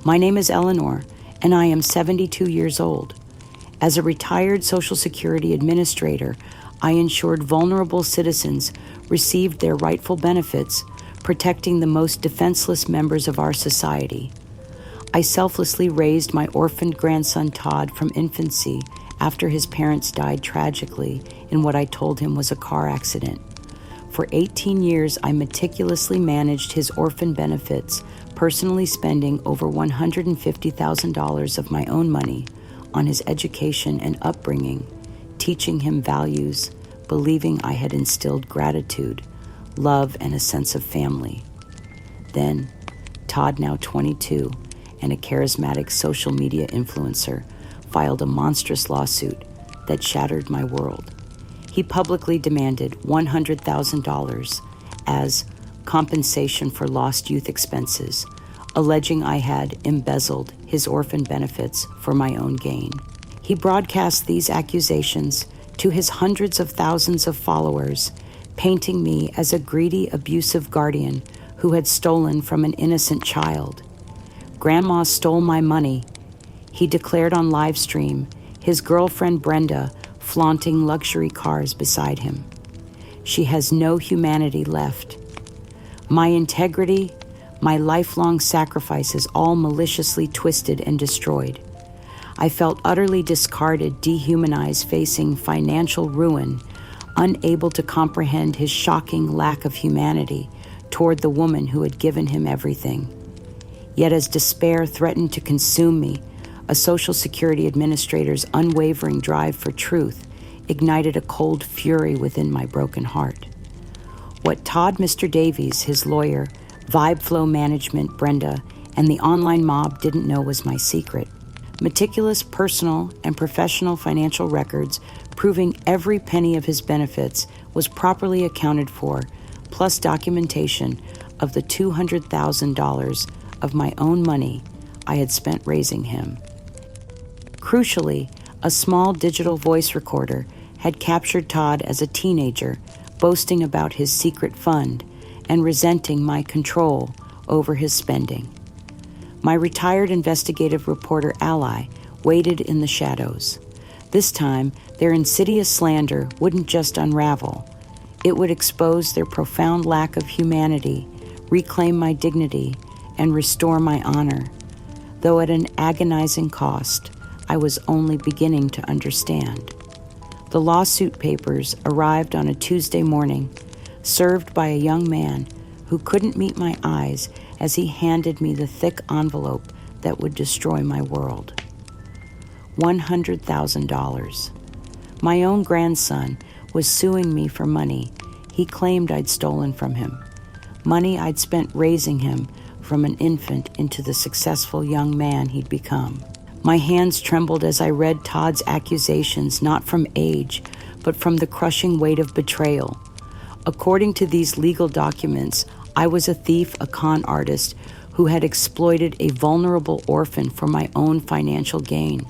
My name is Eleanor, and I am 72 years old. As a retired Social Security administrator, I ensured vulnerable citizens received their rightful benefits, protecting the most defenseless members of our society. I selflessly raised my orphaned grandson Todd from infancy after his parents died tragically in what I told him was a car accident. For 18 years, I meticulously managed his orphan benefits, personally spending over $150,000 of my own money on his education and upbringing, teaching him values, believing I had instilled gratitude, love, and a sense of family. Then, Todd, now 22, and a charismatic social media influencer, filed a monstrous lawsuit that shattered my world. He publicly demanded $100,000 as compensation for lost youth expenses, alleging I had embezzled his orphan benefits for my own gain. He broadcast these accusations to his hundreds of thousands of followers, painting me as a greedy, abusive guardian who had stolen from an innocent child. Grandma stole my money, he declared on live stream, his girlfriend Brenda flaunting luxury cars beside him. She has no humanity left. My integrity, my lifelong sacrifices, all maliciously twisted and destroyed. I felt utterly discarded, dehumanized, facing financial ruin, unable to comprehend his shocking lack of humanity toward the woman who had given him everything. Yet as despair threatened to consume me, a Social Security administrator's unwavering drive for truth ignited a cold fury within my broken heart. What Todd Mr. Davies, his lawyer, Vibe Flow Management, Brenda, and the online mob didn't know was my secret. Meticulous personal and professional financial records proving every penny of his benefits was properly accounted for, plus documentation of the $200,000 of my own money I had spent raising him. Crucially, a small digital voice recorder had captured Todd as a teenager, boasting about his secret fund and resenting my control over his spending. My retired investigative reporter ally waited in the shadows. This time, their insidious slander wouldn't just unravel. It would expose their profound lack of humanity, reclaim my dignity, and restore my honor. Though at an agonizing cost, I was only beginning to understand. The lawsuit papers arrived on a Tuesday morning, served by a young man who couldn't meet my eyes as he handed me the thick envelope that would destroy my world. $100,000. My own grandson was suing me for money he claimed I'd stolen from him, money I'd spent raising him from an infant into the successful young man he'd become. My hands trembled as I read Todd's accusations, not from age, but from the crushing weight of betrayal. According to these legal documents, I was a thief, a con artist who had exploited a vulnerable orphan for my own financial gain.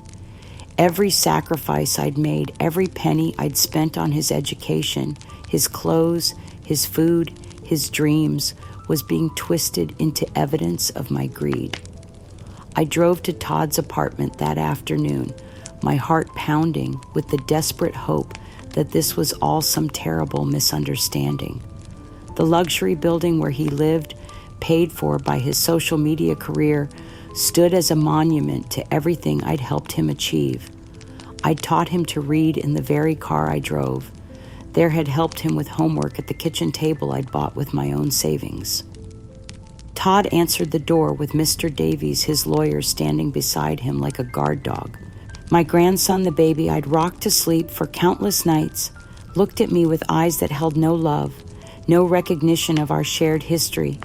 Every sacrifice I'd made, every penny I'd spent on his education, his clothes, his food, his dreams, was being twisted into evidence of my greed. I drove to Todd's apartment that afternoon, my heart pounding with the desperate hope that this was all some terrible misunderstanding. The luxury building where he lived, paid for by his social media career, stood as a monument to everything I'd helped him achieve. I'd taught him to read in the very car I drove. There had helped him with homework at the kitchen table I'd bought with my own savings. Todd answered the door with Mr. Davies, his lawyer, standing beside him like a guard dog. My grandson, the baby I'd rocked to sleep for countless nights, looked at me with eyes that held no love, no recognition of our shared history,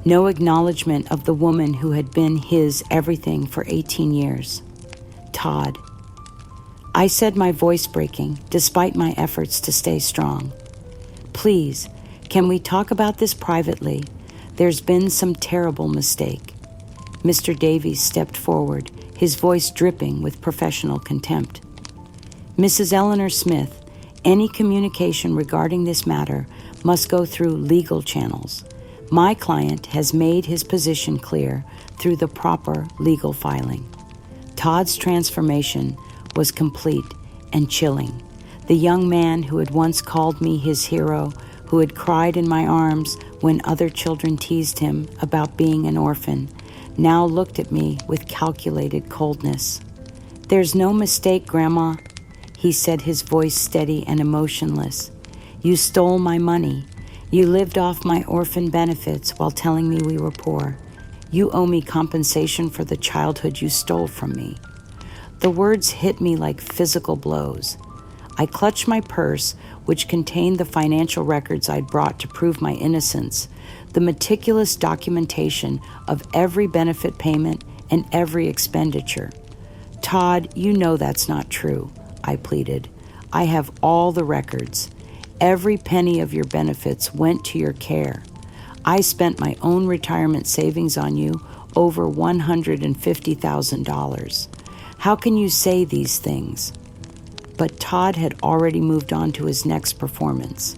no acknowledgement of the woman who had been his everything for 18 years. Todd. I said, my voice breaking, despite my efforts to stay strong. Please, can we talk about this privately? There's been some terrible mistake. Mr. Davies stepped forward, his voice dripping with professional contempt. Mrs. Eleanor Smith, any communication regarding this matter must go through legal channels. My client has made his position clear through the proper legal filing. Todd's transformation was complete and chilling. The young man who had once called me his hero, who had cried in my arms when other children teased him about being an orphan, now looked at me with calculated coldness. "There's no mistake, Grandma," he said, his voice steady and emotionless. "You stole my money. You lived off my orphan benefits while telling me we were poor. You owe me compensation for the childhood you stole from me." The words hit me like physical blows. I clutched my purse, which contained the financial records I'd brought to prove my innocence, the meticulous documentation of every benefit payment and every expenditure. "Todd, you know that's not true," I pleaded. "I have all the records. Every penny of your benefits went to your care. I spent my own retirement savings on you, over $150,000. How can you say these things?" But Todd had already moved on to his next performance.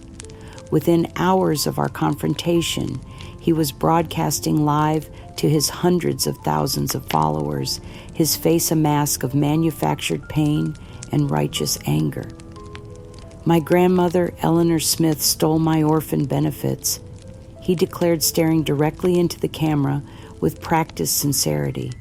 Within hours of our confrontation, he was broadcasting live to his hundreds of thousands of followers, his face a mask of manufactured pain and righteous anger. "My grandmother, Eleanor Smith, stole my orphan benefits," he declared, staring directly into the camera with practiced sincerity.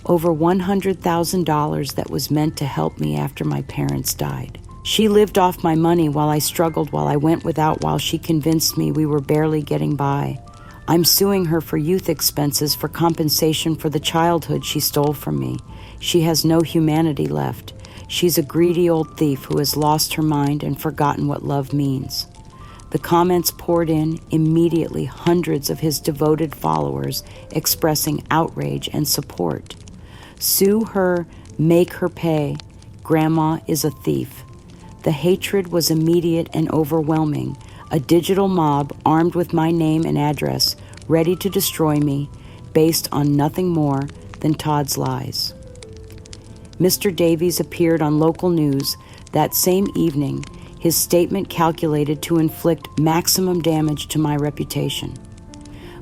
"Over $100,000 that was meant to help me after my parents died. She lived off my money while I struggled, while I went without, while she convinced me we were barely getting by. I'm suing her for youth expenses for compensation for the childhood she stole from me. She has no humanity left. She's a greedy old thief who has lost her mind and forgotten what love means." The comments poured in, immediately hundreds of his devoted followers expressing outrage and support. "Sue her, make her pay. Grandma is a thief." The hatred was immediate and overwhelming. A digital mob armed with my name and address, ready to destroy me, based on nothing more than Todd's lies. Mr. Davies appeared on local news that same evening, his statement calculated to inflict maximum damage to my reputation.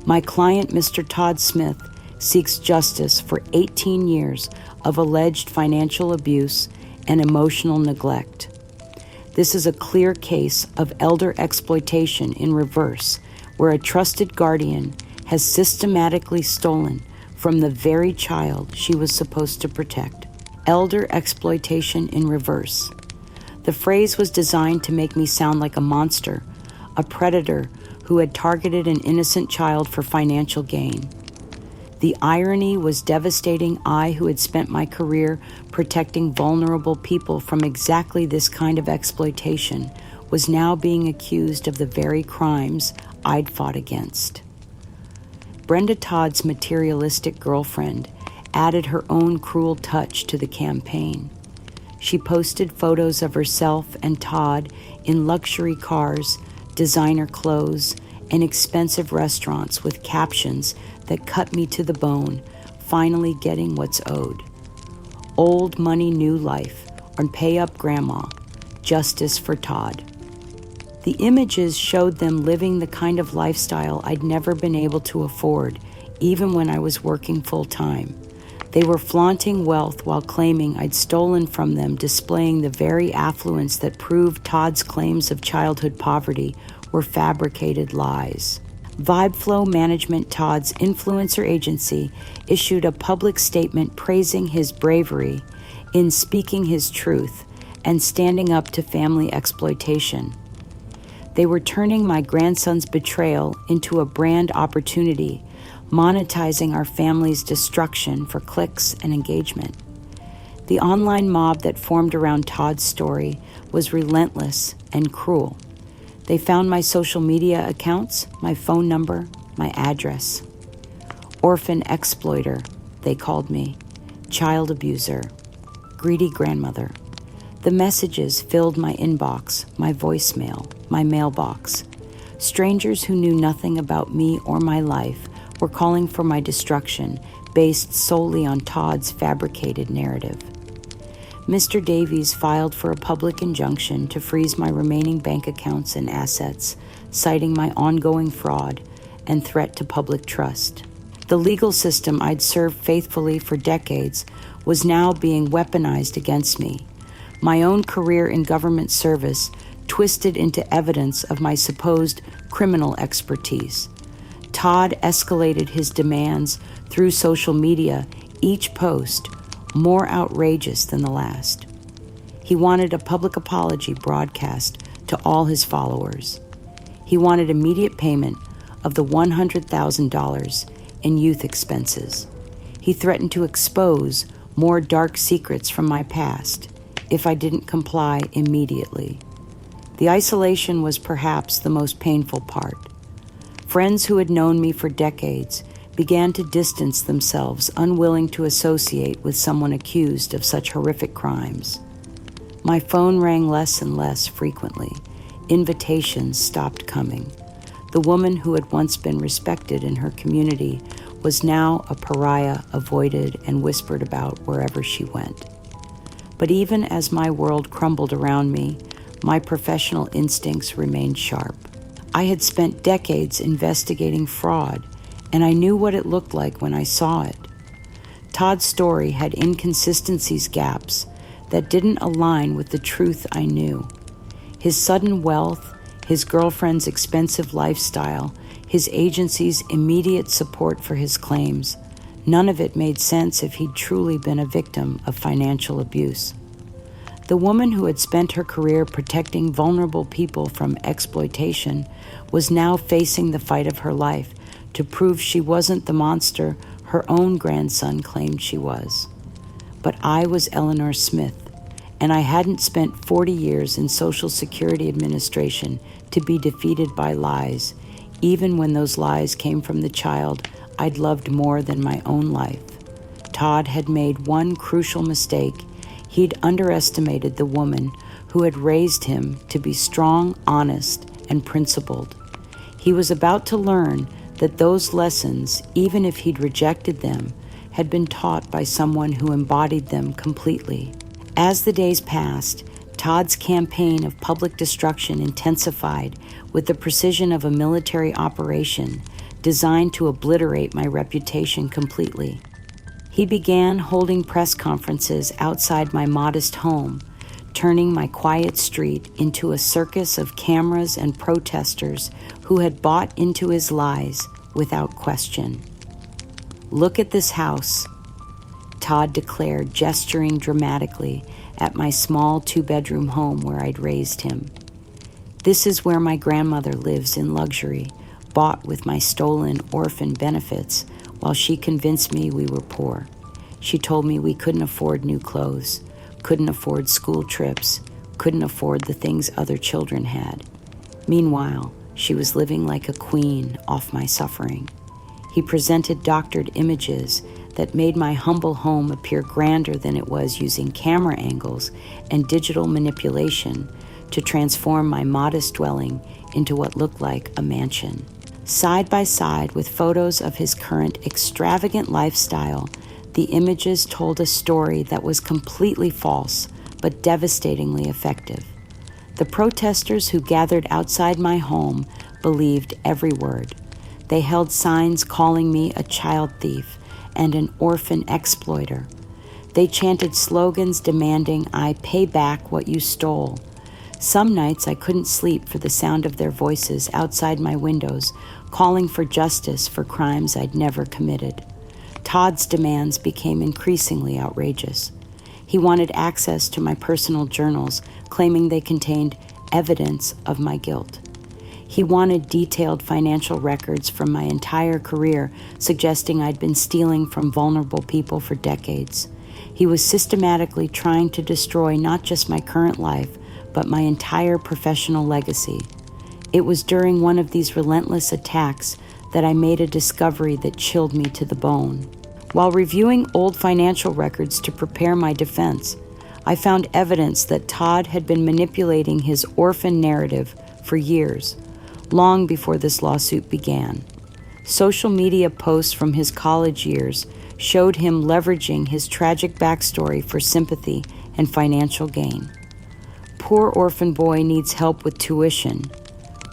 My client, Mr. Todd Smith, seeks justice for 18 years of alleged financial abuse and emotional neglect. This is a clear case of elder exploitation in reverse, where a trusted guardian has systematically stolen from the very child she was supposed to protect. Elder exploitation in reverse. The phrase was designed to make me sound like a monster, a predator who had targeted an innocent child for financial gain. The irony was devastating. I, who had spent my career protecting vulnerable people from exactly this kind of exploitation, was now being accused of the very crimes I'd fought against. Brenda Todd's materialistic girlfriend added her own cruel touch to the campaign. She posted photos of herself and Todd in luxury cars, designer clothes, and expensive restaurants with captions that cut me to the bone, finally getting what's owed. Old money, new life, or pay up grandma, justice for Todd. The images showed them living the kind of lifestyle I'd never been able to afford, even when I was working full-time. They were flaunting wealth while claiming I'd stolen from them, displaying the very affluence that proved Todd's claims of childhood poverty were fabricated lies. VibeFlow Management, Todd's influencer agency, issued a public statement praising his bravery in speaking his truth and standing up to family exploitation. They were turning my grandson's betrayal into a brand opportunity, monetizing our family's destruction for clicks and engagement. The online mob that formed around Todd's story was relentless and cruel. They found my social media accounts, my phone number, my address. Orphan exploiter, they called me. Child abuser. Greedy grandmother. The messages filled my inbox, my voicemail, my mailbox. Strangers who knew nothing about me or my life were calling for my destruction based solely on Todd's fabricated narrative. Mr. Davies filed for a public injunction to freeze my remaining bank accounts and assets, citing my ongoing fraud and threat to public trust. The legal system I'd served faithfully for decades was now being weaponized against me. My own career in government service twisted into evidence of my supposed criminal expertise. Todd escalated his demands through social media, each post more outrageous than the last. He wanted a public apology broadcast to all his followers. He wanted immediate payment of the $100,000 in youth expenses. He threatened to expose more dark secrets from my past if I didn't comply immediately. The isolation was perhaps the most painful part. Friends who had known me for decades began to distance themselves, unwilling to associate with someone accused of such horrific crimes. My phone rang less and less frequently. Invitations stopped coming. The woman who had once been respected in her community was now a pariah, avoided and whispered about wherever she went. But even as my world crumbled around me, my professional instincts remained sharp. I had spent decades investigating fraud, and I knew what it looked like when I saw it. Todd's story had inconsistencies, gaps that didn't align with the truth I knew. His sudden wealth, his girlfriend's expensive lifestyle, his agency's immediate support for his claims, none of it made sense if he'd truly been a victim of financial abuse. The woman who had spent her career protecting vulnerable people from exploitation was now facing the fight of her life to prove she wasn't the monster her own grandson claimed she was. But I was Eleanor Smith, and I hadn't spent 40 years in Social Security Administration to be defeated by lies, even when those lies came from the child I'd loved more than my own life. Todd had made one crucial mistake. He'd underestimated the woman who had raised him to be strong, honest, and principled. He was about to learn that those lessons, even if he'd rejected them, had been taught by someone who embodied them completely. As the days passed, Todd's campaign of public destruction intensified with the precision of a military operation designed to obliterate my reputation completely. He began holding press conferences outside my modest home, turning my quiet street into a circus of cameras and protesters who had bought into his lies without question. "Look at this house," Todd declared, gesturing dramatically at my small 2-bedroom home where I'd raised him. "This is where my grandmother lives in luxury, bought with my stolen orphan benefits, while she convinced me we were poor. She told me we couldn't afford new clothes, couldn't afford school trips, couldn't afford the things other children had. Meanwhile, she was living like a queen off my suffering." He presented doctored images that made my humble home appear grander than it was, using camera angles and digital manipulation to transform my modest dwelling into what looked like a mansion. Side by side with photos of his current extravagant lifestyle, the images told a story that was completely false but devastatingly effective. The protesters who gathered outside my home believed every word. They held signs calling me a child thief and an orphan exploiter. They chanted slogans demanding I pay back what you stole. Some nights I couldn't sleep for the sound of their voices outside my windows, calling for justice for crimes I'd never committed. Todd's demands became increasingly outrageous. He wanted access to my personal journals, claiming they contained evidence of my guilt. He wanted detailed financial records from my entire career, suggesting I'd been stealing from vulnerable people for decades. He was systematically trying to destroy not just my current life, but my entire professional legacy. It was during one of these relentless attacks that I made a discovery that chilled me to the bone. While reviewing old financial records to prepare my defense, I found evidence that Todd had been manipulating his orphan narrative for years, long before this lawsuit began. Social media posts from his college years showed him leveraging his tragic backstory for sympathy and financial gain. "Poor orphan boy needs help with tuition,"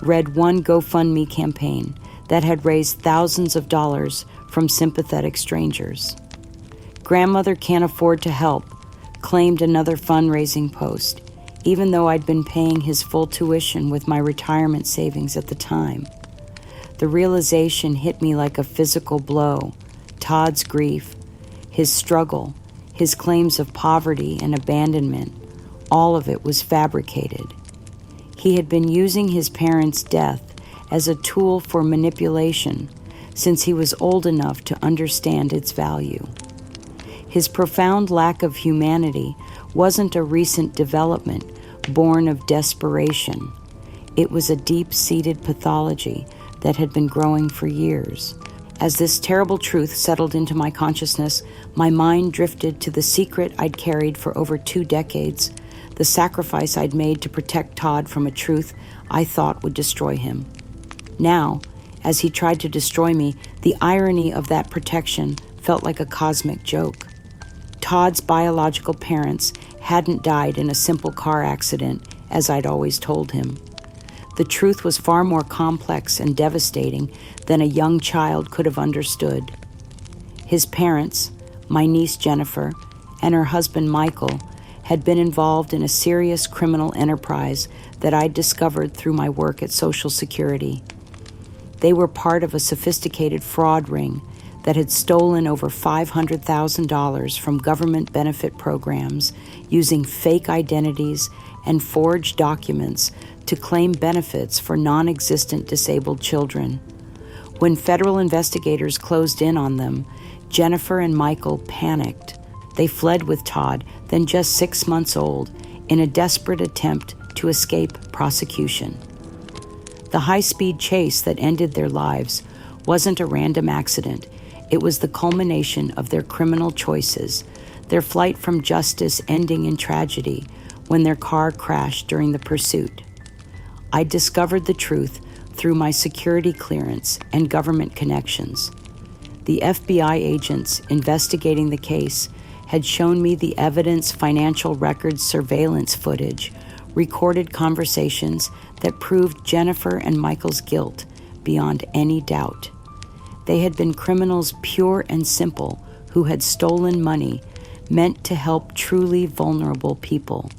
read one GoFundMe campaign that had raised thousands of dollars from sympathetic strangers. Grandmother can't afford to help, claimed another fundraising post, even though I'd been paying his full tuition with my retirement savings at the time. The realization hit me like a physical blow. Todd's grief, his struggle, his claims of poverty and abandonment, all of it was fabricated. He had been using his parents' death as a tool for manipulation since he was old enough to understand its value. His profound lack of humanity wasn't a recent development born of desperation. It was a deep-seated pathology that had been growing for years. As this terrible truth settled into my consciousness, my mind drifted to the secret I'd carried for over 2 decades, the sacrifice I'd made to protect Todd from a truth I thought would destroy him. Now, as he tried to destroy me, the irony of that protection felt like a cosmic joke. Todd's biological parents hadn't died in a simple car accident, as I'd always told him. The truth was far more complex and devastating than a young child could have understood. His parents, my niece Jennifer, and her husband Michael, had been involved in a serious criminal enterprise that I'd discovered through my work at Social Security. They were part of a sophisticated fraud ring that had stolen over $500,000 from government benefit programs using fake identities and forged documents to claim benefits for non-existent disabled children. When federal investigators closed in on them, Jennifer and Michael panicked. They fled with Todd, then just 6 months old, in a desperate attempt to escape prosecution. The high-speed chase that ended their lives wasn't a random accident. It was the culmination of their criminal choices, their flight from justice ending in tragedy when their car crashed during the pursuit. I discovered the truth through my security clearance and government connections. The FBI agents investigating the case had shown me the evidence, financial records, surveillance footage, recorded conversations that proved Jennifer and Michael's guilt beyond any doubt. They had been criminals pure and simple who had stolen money meant to help truly vulnerable people.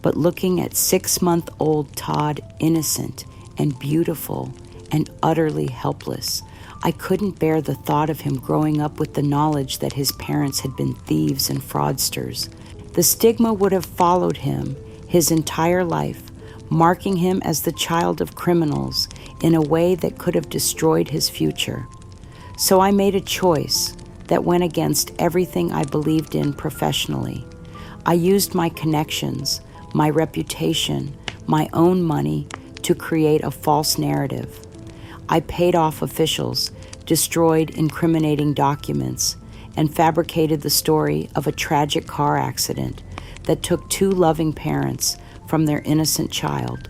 But looking at 6-month-old Todd, innocent and beautiful and utterly helpless, I couldn't bear the thought of him growing up with the knowledge that his parents had been thieves and fraudsters. The stigma would have followed him his entire life, marking him as the child of criminals in a way that could have destroyed his future. So I made a choice that went against everything I believed in professionally. I used my connections, my reputation, my own money to create a false narrative. I paid off officials, destroyed incriminating documents, and fabricated the story of a tragic car accident that took 2 loving parents from their innocent child.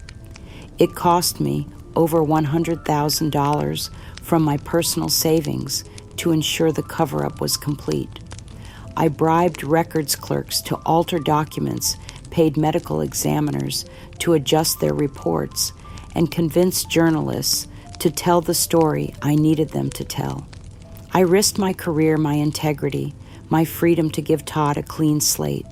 It cost me over $100,000 from my personal savings to ensure the cover-up was complete. I bribed records clerks to alter documents, paid medical examiners to adjust their reports, and convinced journalists to tell the story I needed them to tell. I risked my career, my integrity, my freedom to give Todd a clean slate.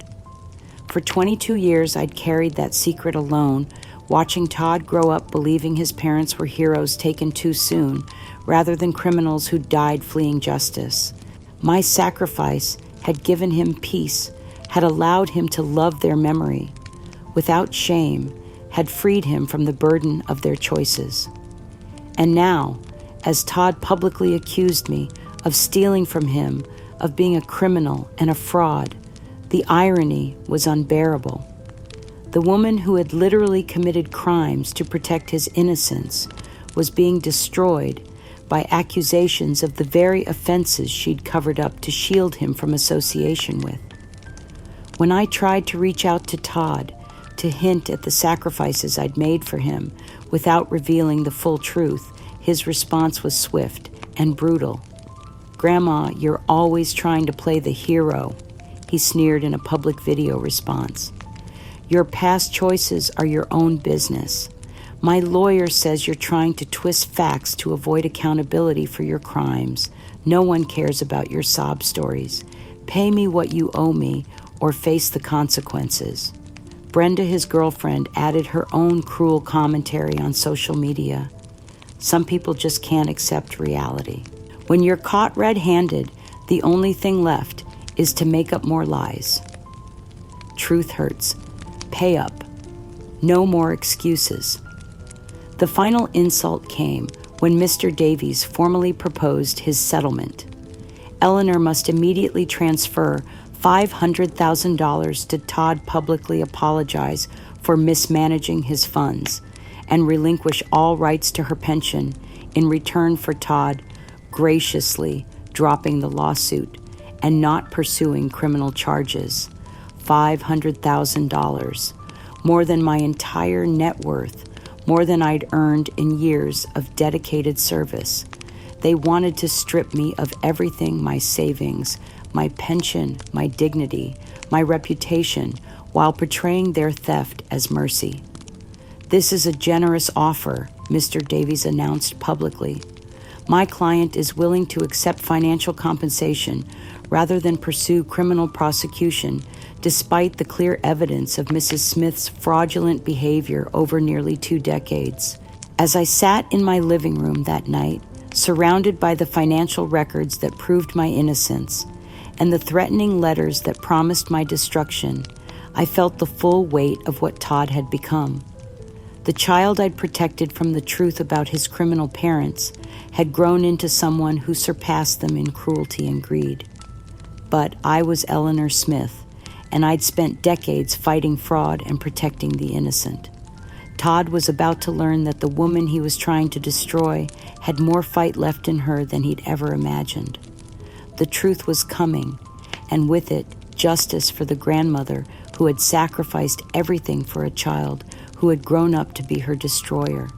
For 22 years, I'd carried that secret alone, watching Todd grow up believing his parents were heroes taken too soon, rather than criminals who died fleeing justice. My sacrifice had given him peace, had allowed him to love their memory, without shame, had freed him from the burden of their choices. And now, as Todd publicly accused me of stealing from him, of being a criminal and a fraud, the irony was unbearable. The woman who had literally committed crimes to protect his innocence was being destroyed by accusations of the very offenses she'd covered up to shield him from association with. When I tried to reach out to Todd to hint at the sacrifices I'd made for him without revealing the full truth, his response was swift and brutal. "Grandma, you're always trying to play the hero," he sneered in a public video response. "Your past choices are your own business. My lawyer says you're trying to twist facts to avoid accountability for your crimes. No one cares about your sob stories. Pay me what you owe me or face the consequences. Brenda, his girlfriend, added her own cruel commentary on social media. Some people just can't accept reality. When you're caught red-handed, the only thing left is to make up more lies. Truth hurts. Pay up. No more excuses. The final insult came when Mr. Davies formally proposed his settlement. Eleanor must immediately transfer $500,000 to Todd, publicly apologize for mismanaging his funds, and relinquish all rights to her pension in return for Todd graciously dropping the lawsuit and not pursuing criminal charges. $500,000, more than my entire net worth, more than I'd earned in years of dedicated service. They wanted to strip me of everything: my savings, my pension, my dignity, my reputation, while portraying their theft as mercy. "This is a generous offer," Mr. Davies announced publicly. "My client is willing to accept financial compensation rather than pursue criminal prosecution, despite the clear evidence of Mrs. Smith's fraudulent behavior over nearly 2 decades. As I sat in my living room that night, surrounded by the financial records that proved my innocence and the threatening letters that promised my destruction, I felt the full weight of what Todd had become. The child I'd protected from the truth about his criminal parents had grown into someone who surpassed them in cruelty and greed. But I was Eleanor Smith, and I'd spent decades fighting fraud and protecting the innocent. Todd was about to learn that the woman he was trying to destroy had more fight left in her than he'd ever imagined. The truth was coming, and with it, justice for the grandmother who had sacrificed everything for a child who had grown up to be her destroyer.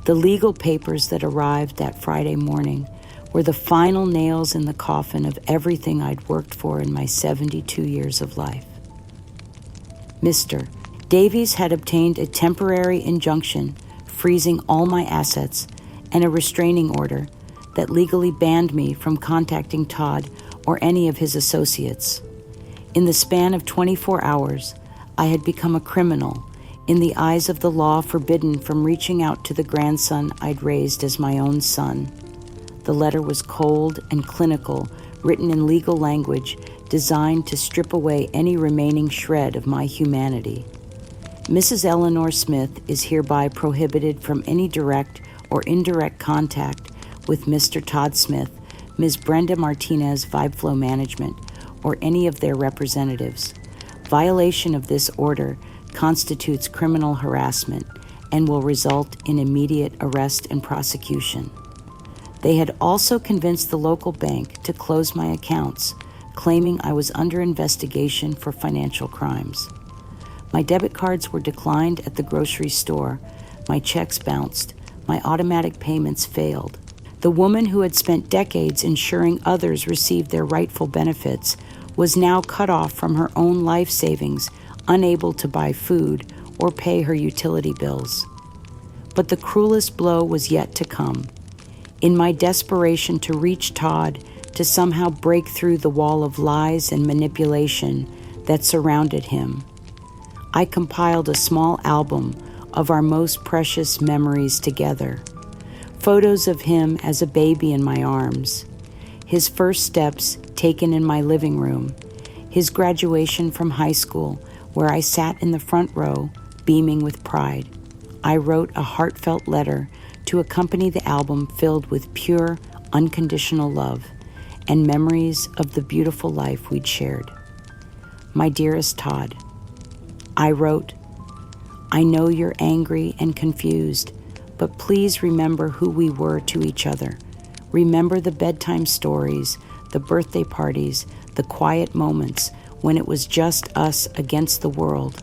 The legal papers that arrived that Friday morning were the final nails in the coffin of everything I'd worked for in my 72 years of life. Mr. Davies had obtained a temporary injunction freezing all my assets and a restraining order that legally banned me from contacting Todd or any of his associates. In the span of 24 hours, I had become a criminal, in the eyes of the law forbidden from reaching out to the grandson I'd raised as my own son. The letter was cold and clinical, written in legal language designed to strip away any remaining shred of my humanity. Mrs. Eleanor Smith is hereby prohibited from any direct or indirect contact with Mr. Todd Smith, Ms. Brenda Martinez, Vibe Flow Management, or any of their representatives. Violation of this order constitutes criminal harassment and will result in immediate arrest and prosecution. They had also convinced the local bank to close my accounts, claiming I was under investigation for financial crimes. My debit cards were declined at the grocery store, my checks bounced, my automatic payments failed. The woman who had spent decades ensuring others received their rightful benefits was now cut off from her own life savings, unable to buy food or pay her utility bills. But the cruelest blow was yet to come. In my desperation to reach Todd, to somehow break through the wall of lies and manipulation that surrounded him, I compiled a small album of our most precious memories together. Photos of him as a baby in my arms, his first steps taken in my living room, his graduation from high school, where I sat in the front row, beaming with pride. I wrote a heartfelt letter to accompany the album filled with pure, unconditional love and memories of the beautiful life we'd shared. My dearest Todd, I wrote, I know you're angry and confused, but please remember who we were to each other. Remember the bedtime stories, the birthday parties, the quiet moments when it was just us against the world.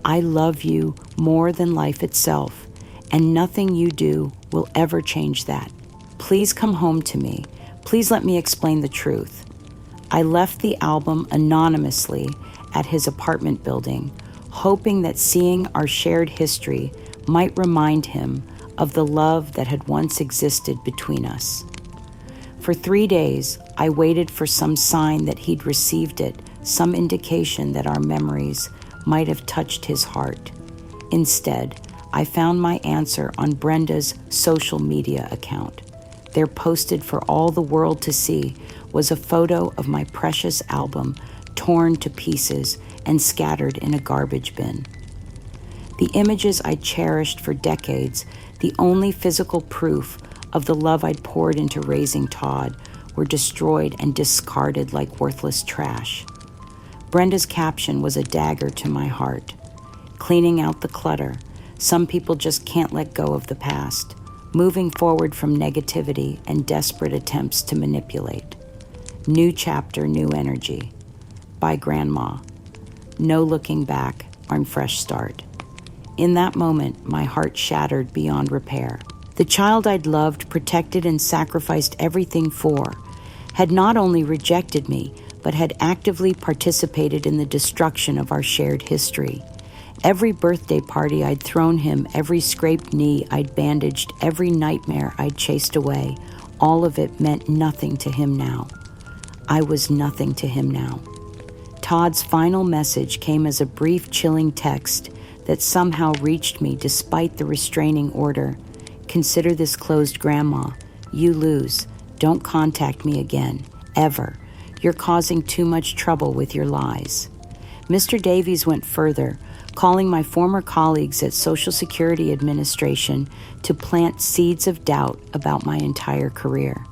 I love you more than life itself, and nothing you do will ever change that. Please come home to me. Please let me explain the truth. I left the album anonymously at his apartment building, hoping that seeing our shared history might remind him of the love that had once existed between us. For 3 days, I waited for some sign that he'd received it, some indication that our memories might have touched his heart. Instead, I found my answer on Brenda's social media account. There, posted for all the world to see, was a photo of my precious album torn to pieces and scattered in a garbage bin. The images I cherished for decades, the only physical proof of the love I'd poured into raising Todd, were destroyed and discarded like worthless trash. Brenda's caption was a dagger to my heart. Cleaning out the clutter. Some people just can't let go of the past. Moving forward from negativity and desperate attempts to manipulate. New chapter, new energy. By Grandma. No looking back on fresh start. In that moment, my heart shattered beyond repair. The child I'd loved, protected, and sacrificed everything for had not only rejected me, but had actively participated in the destruction of our shared history. Every birthday party I'd thrown him, every scraped knee I'd bandaged, every nightmare I'd chased away, all of it meant nothing to him now. I was nothing to him now. Todd's final message came as a brief, chilling text that somehow reached me despite the restraining order. Consider this closed, Grandma. You lose. Don't contact me again. Ever. You're causing too much trouble with your lies. Mr. Davies went further, calling my former colleagues at Social Security Administration to plant seeds of doubt about my entire career.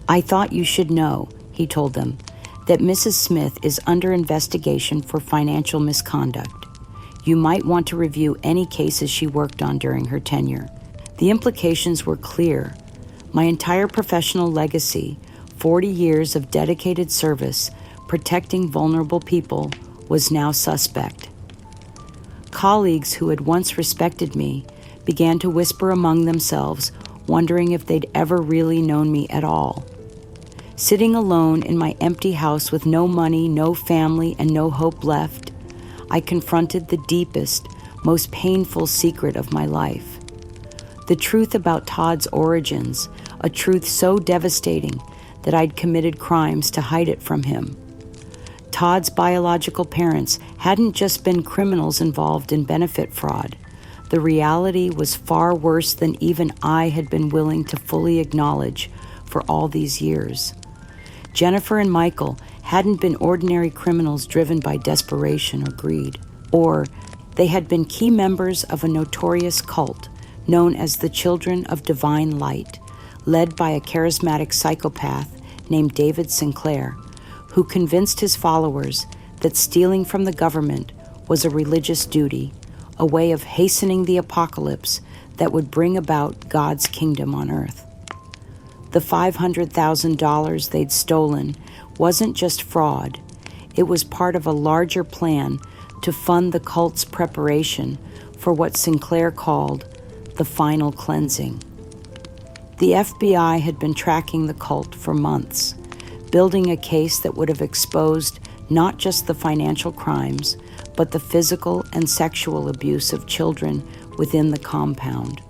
I thought you should know, he told them, that Mrs. Smith is under investigation for financial misconduct. You might want to review any cases she worked on during her tenure. The implications were clear. My entire professional legacy, 40 years of dedicated service, protecting vulnerable people, was now suspect. Colleagues who had once respected me began to whisper among themselves, wondering if they'd ever really known me at all. Sitting alone in my empty house with no money, no family, and no hope left, I confronted the deepest, most painful secret of my life. The truth about Todd's origins, a truth so devastating that I'd committed crimes to hide it from him. Todd's biological parents hadn't just been criminals involved in benefit fraud. The reality was far worse than even I had been willing to fully acknowledge for all these years. Jennifer and Michael hadn't been ordinary criminals driven by desperation or greed, or they had been key members of a notorious cult known as the Children of Divine Light, led by a charismatic psychopath named David Sinclair, who convinced his followers that stealing from the government was a religious duty, a way of hastening the apocalypse that would bring about God's kingdom on earth. The $500,000 they'd stolen wasn't just fraud, it was part of a larger plan to fund the cult's preparation for what Sinclair called the final cleansing. The FBI had been tracking the cult for months, building a case that would have exposed not just the financial crimes, but the physical and sexual abuse of children within the compound,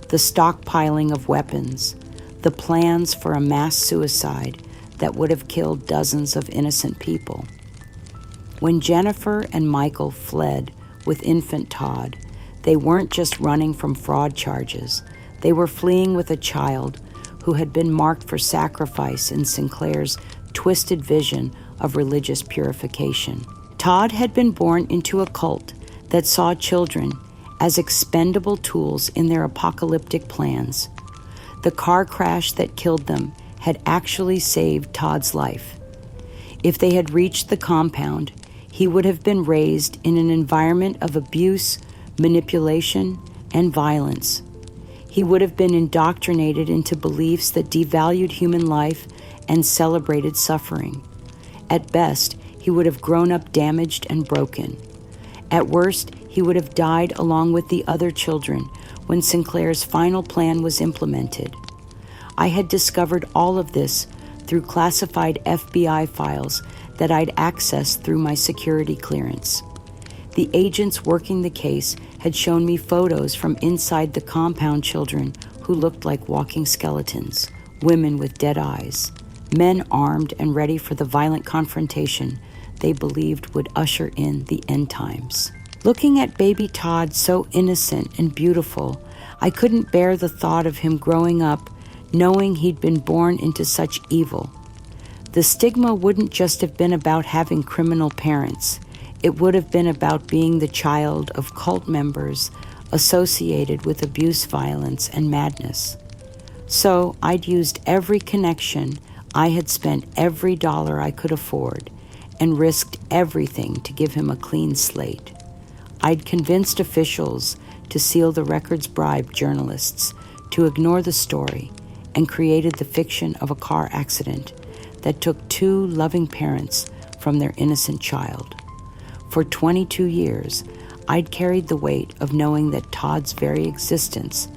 the stockpiling of weapons, the plans for a mass suicide that would have killed dozens of innocent people. When Jennifer and Michael fled with infant Todd, they weren't just running from fraud charges. They were fleeing with a child who had been marked for sacrifice in Sinclair's twisted vision of religious purification. Todd had been born into a cult that saw children as expendable tools in their apocalyptic plans. The car crash that killed them had actually saved Todd's life. If they had reached the compound, he would have been raised in an environment of abuse, manipulation, and violence. He would have been indoctrinated into beliefs that devalued human life and celebrated suffering. At best, he would have grown up damaged and broken. At worst, he would have died along with the other children when Sinclair's final plan was implemented. I had discovered all of this through classified FBI files that I'd accessed through my security clearance. The agents working the case had shown me photos from inside the compound, children who looked like walking skeletons, women with dead eyes, men armed and ready for the violent confrontation they believed would usher in the end times. Looking at baby Todd, so innocent and beautiful, I couldn't bear the thought of him growing up knowing he'd been born into such evil. The stigma wouldn't just have been about having criminal parents. It would have been about being the child of cult members associated with abuse, violence, and madness. So I'd used every connection. I had spent every dollar I could afford and risked everything to give him a clean slate. I'd convinced officials to seal the records, bribed journalists to ignore the story, and created the fiction of a car accident that took two loving parents from their innocent child. For 22 years, I'd carried the weight of knowing that Todd's very existence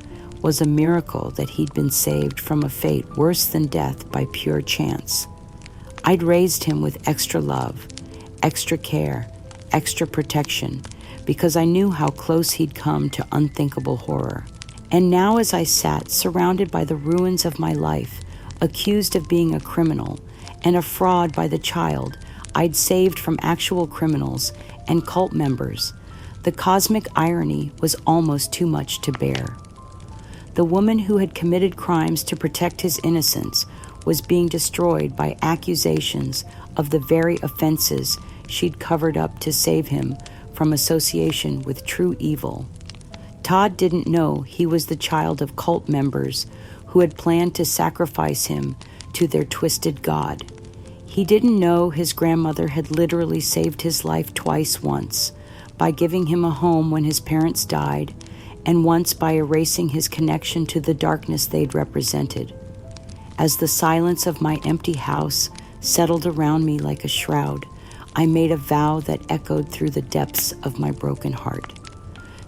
was a miracle, that he'd been saved from a fate worse than death by pure chance. I'd raised him with extra love, extra care, extra protection, because I knew how close he'd come to unthinkable horror. And now, as I sat surrounded by the ruins of my life, accused of being a criminal and a fraud by the child I'd saved from actual criminals and cult members, the cosmic irony was almost too much to bear. The woman who had committed crimes to protect his innocence was being destroyed by accusations of the very offenses she'd covered up to save him from association with true evil. Todd didn't know he was the child of cult members who had planned to sacrifice him to their twisted god. He didn't know his grandmother had literally saved his life twice, once by giving him a home when his parents died, and once by erasing his connection to the darkness they'd represented. As the silence of my empty house settled around me like a shroud, I made a vow that echoed through the depths of my broken heart.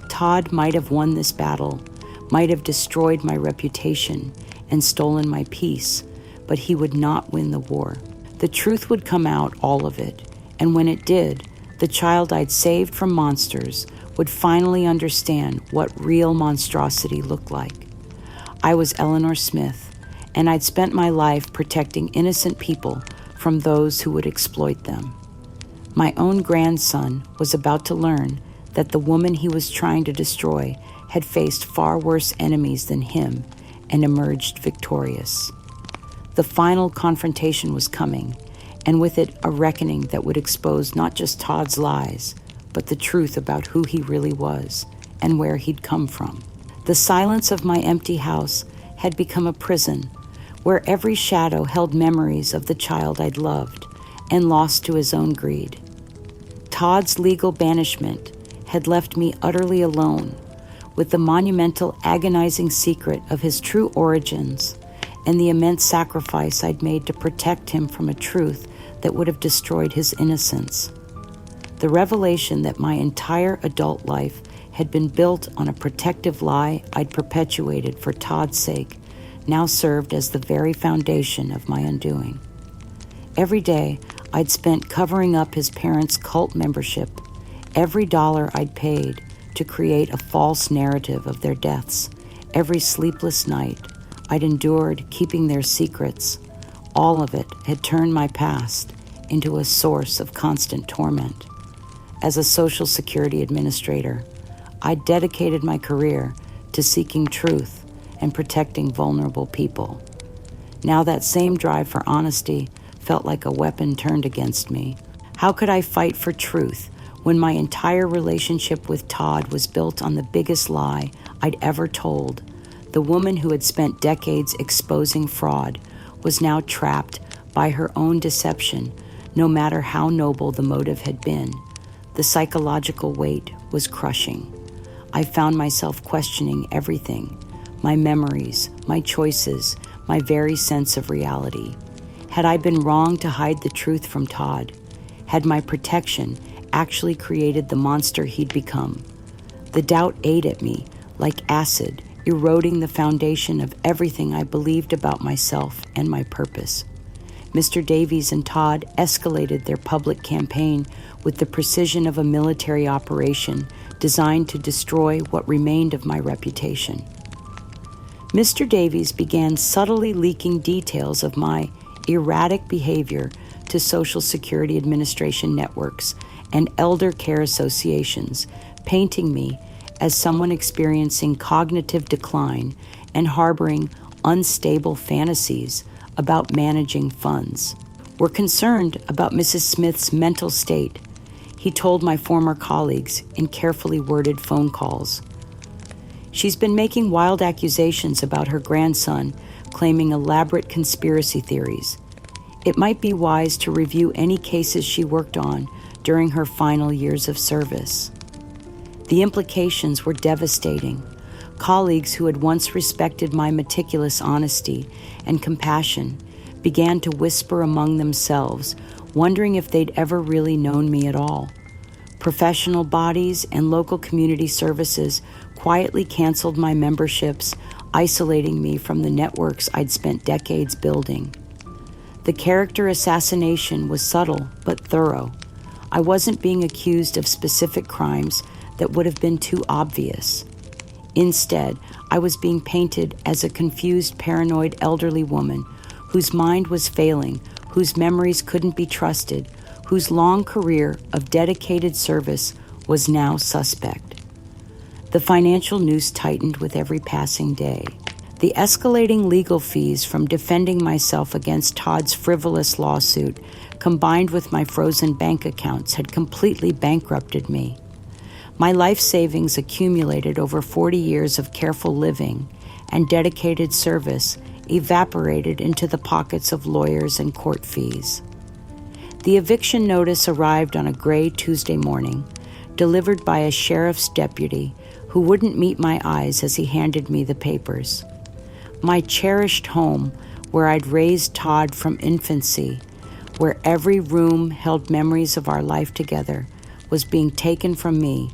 Todd might have won this battle, might have destroyed my reputation and stolen my peace, but he would not win the war. The truth would come out, all of it, and when it did, the child I'd saved from monsters would finally understand what real monstrosity looked like. I was Eleanor Smith, and I'd spent my life protecting innocent people from those who would exploit them. My own grandson was about to learn that the woman he was trying to destroy had faced far worse enemies than him and emerged victorious. The final confrontation was coming, and with it a reckoning that would expose not just Todd's lies, but the truth about who he really was and where he'd come from. The silence of my empty house had become a prison where every shadow held memories of the child I'd loved and lost to his own greed. Todd's legal banishment had left me utterly alone with the monumental, agonizing secret of his true origins and the immense sacrifice I'd made to protect him from a truth that would have destroyed his innocence. The revelation that my entire adult life had been built on a protective lie I'd perpetuated for Todd's sake now served as the very foundation of my undoing. Every day I'd spent covering up his parents' cult membership, every dollar I'd paid to create a false narrative of their deaths, every sleepless night I'd endured keeping their secrets, all of it had turned my past into a source of constant torment. As a Social Security administrator, I dedicated my career to seeking truth and protecting vulnerable people. Now that same drive for honesty felt like a weapon turned against me. How could I fight for truth when my entire relationship with Todd was built on the biggest lie I'd ever told? The woman who had spent decades exposing fraud was now trapped by her own deception, no matter how noble the motive had been. The psychological weight was crushing. I found myself questioning everything, my memories, my choices, my very sense of reality. Had I been wrong to hide the truth from Todd? Had my protection actually created the monster he'd become? The doubt ate at me like acid, eroding the foundation of everything I believed about myself and my purpose. Mr. Davies and Todd escalated their public campaign with the precision of a military operation designed to destroy what remained of my reputation. Mr. Davies began subtly leaking details of my erratic behavior to Social Security Administration networks and elder care associations, painting me as someone experiencing cognitive decline and harboring unstable fantasies about managing funds. We're concerned about Mrs. Smith's mental state, he told my former colleagues in carefully worded phone calls. She's been making wild accusations about her grandson, claiming elaborate conspiracy theories. It might be wise to review any cases she worked on during her final years of service. The implications were devastating. Colleagues who had once respected my meticulous honesty and compassion began to whisper among themselves, wondering if they'd ever really known me at all. Professional bodies and local community services quietly canceled my memberships, isolating me from the networks I'd spent decades building. The character assassination was subtle but thorough. I wasn't being accused of specific crimes that would have been too obvious. Instead, I was being painted as a confused, paranoid elderly woman whose mind was failing, whose memories couldn't be trusted, whose long career of dedicated service was now suspect. The financial noose tightened with every passing day. The escalating legal fees from defending myself against Todd's frivolous lawsuit, combined with my frozen bank accounts, had completely bankrupted me. My life savings accumulated over 40 years of careful living and dedicated service evaporated into the pockets of lawyers and court fees. The eviction notice arrived on a gray Tuesday morning, delivered by a sheriff's deputy who wouldn't meet my eyes as he handed me the papers. My cherished home, where I'd raised Todd from infancy, where every room held memories of our life together, was being taken from me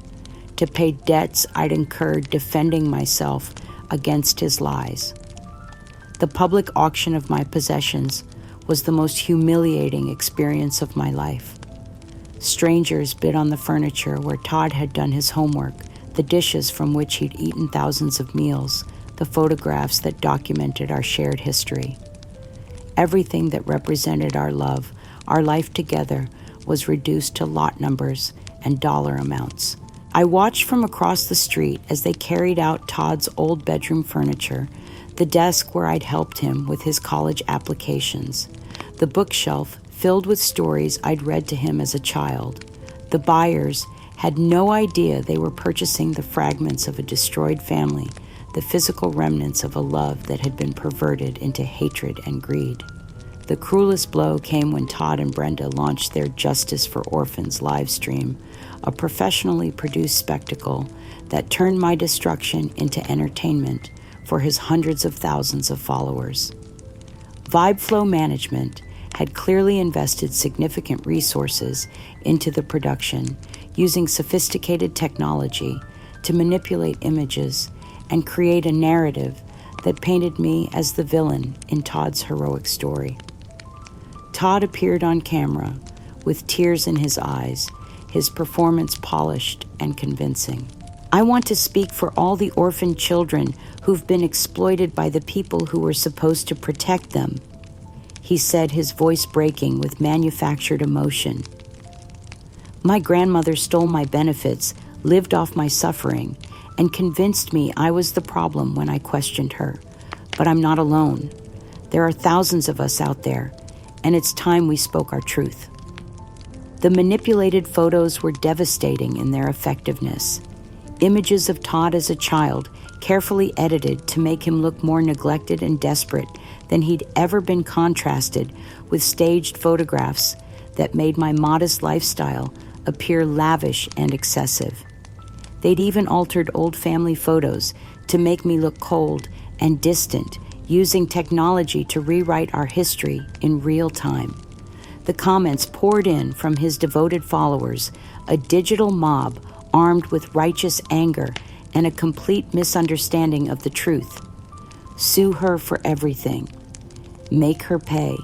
to pay debts I'd incurred defending myself against his lies. The public auction of my possessions was the most humiliating experience of my life. Strangers bid on the furniture where Todd had done his homework, the dishes from which he'd eaten thousands of meals, the photographs that documented our shared history. Everything that represented our love, our life together, was reduced to lot numbers and dollar amounts. I watched from across the street as they carried out Todd's old bedroom furniture, the desk where I'd helped him with his college applications, the bookshelf filled with stories I'd read to him as a child. The buyers had no idea they were purchasing the fragments of a destroyed family, the physical remnants of a love that had been perverted into hatred and greed. The cruelest blow came when Todd and Brenda launched their Justice for Orphans live stream, a professionally produced spectacle that turned my destruction into entertainment for his hundreds of thousands of followers. Vibe Flow Management had clearly invested significant resources into the production, using sophisticated technology to manipulate images and create a narrative that painted me as the villain in Todd's heroic story. Todd appeared on camera with tears in his eyes, his performance polished and convincing. I want to speak for all the orphan children who've been exploited by the people who were supposed to protect them, he said, his voice breaking with manufactured emotion. My grandmother stole my benefits, lived off my suffering, and convinced me I was the problem when I questioned her. But I'm not alone. There are thousands of us out there, and it's time we spoke our truth. The manipulated photos were devastating in their effectiveness. Images of Todd as a child, carefully edited to make him look more neglected and desperate than he'd ever been, contrasted with staged photographs that made my modest lifestyle appear lavish and excessive. They'd even altered old family photos to make me look cold and distant, using technology to rewrite our history in real time. The comments poured in from his devoted followers, a digital mob armed with righteous anger and a complete misunderstanding of the truth. Sue her for everything. Make her pay.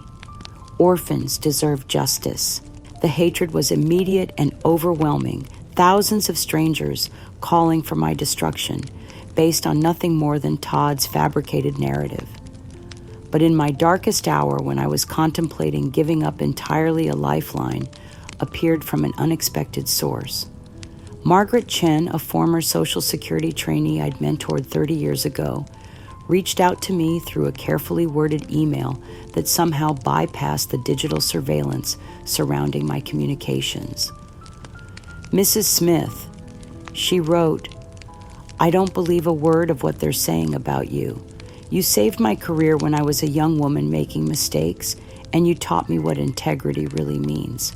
Orphans deserve justice. The hatred was immediate and overwhelming. Thousands of strangers calling for my destruction, based on nothing more than Todd's fabricated narrative. But in my darkest hour, when I was contemplating giving up entirely, a lifeline appeared from an unexpected source. Margaret Chen, a former Social Security trainee I'd mentored 30 years ago, reached out to me through a carefully worded email that somehow bypassed the digital surveillance surrounding my communications. Mrs. Smith, she wrote, "I don't believe a word of what they're saying about you. You saved my career when I was a young woman making mistakes, and you taught me what integrity really means.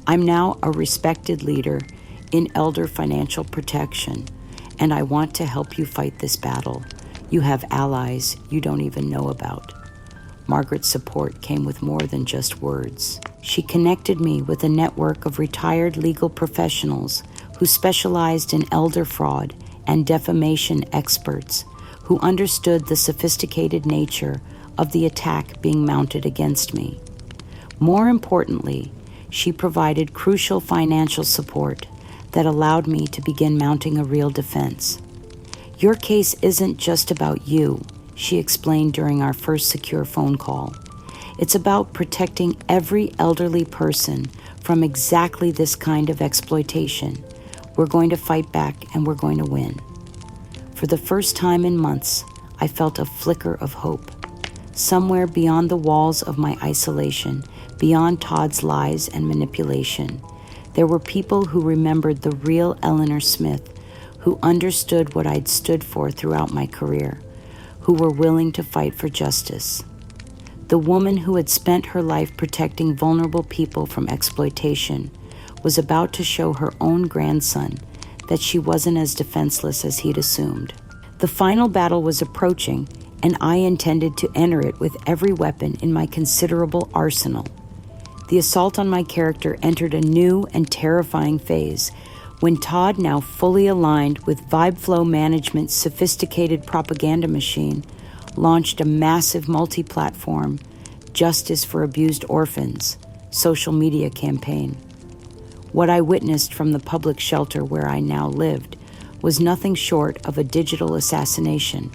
I'm now a respected leader in elder financial protection, and I want to help you fight this battle. You have allies you don't even know about." Margaret's support came with more than just words. She connected me with a network of retired legal professionals who specialized in elder fraud and defamation experts who understood the sophisticated nature of the attack being mounted against me. More importantly, she provided crucial financial support that allowed me to begin mounting a real defense. "Your case isn't just about you," she explained during our first secure phone call. "It's about protecting every elderly person from exactly this kind of exploitation. We're going to fight back, and we're going to win." For the first time in months, I felt a flicker of hope. Somewhere beyond the walls of my isolation, beyond Todd's lies and manipulation, there were people who remembered the real Eleanor Smith, who understood what I'd stood for throughout my career, who were willing to fight for justice. The woman who had spent her life protecting vulnerable people from exploitation was about to show her own grandson that she wasn't as defenseless as he'd assumed. The final battle was approaching, and I intended to enter it with every weapon in my considerable arsenal. The assault on my character entered a new and terrifying phase when Todd, now fully aligned with VibeFlow Management's sophisticated propaganda machine, launched a massive multi-platform Justice for Abused Orphans social media campaign. What I witnessed from the public shelter where I now lived was nothing short of a digital assassination,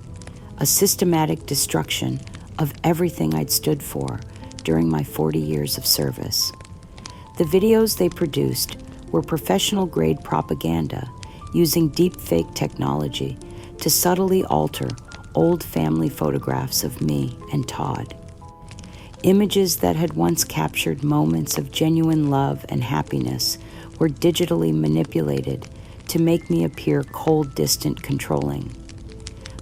a systematic destruction of everything I'd stood for during my 40 years of service. The videos they produced were professional-grade propaganda using deepfake technology to subtly alter old family photographs of me and Todd. Images that had once captured moments of genuine love and happiness were digitally manipulated to make me appear cold, distant, controlling.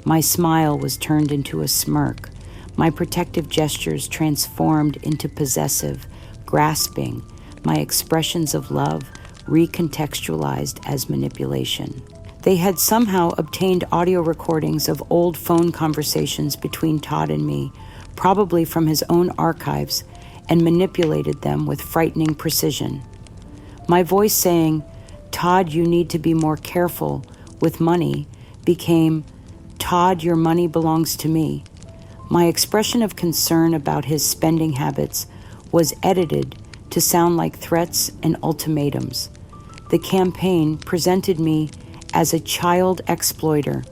My smile was turned into a smirk, my protective gestures transformed into possessive, grasping, my expressions of love recontextualized as manipulation. They had somehow obtained audio recordings of old phone conversations between Todd and me, probably from his own archives, and manipulated them with frightening precision. My voice saying, "Todd, you need to be more careful with money," became, "Todd, your money belongs to me." My expression of concern about his spending habits was edited to sound like threats and ultimatums. The campaign presented me as a child exploiter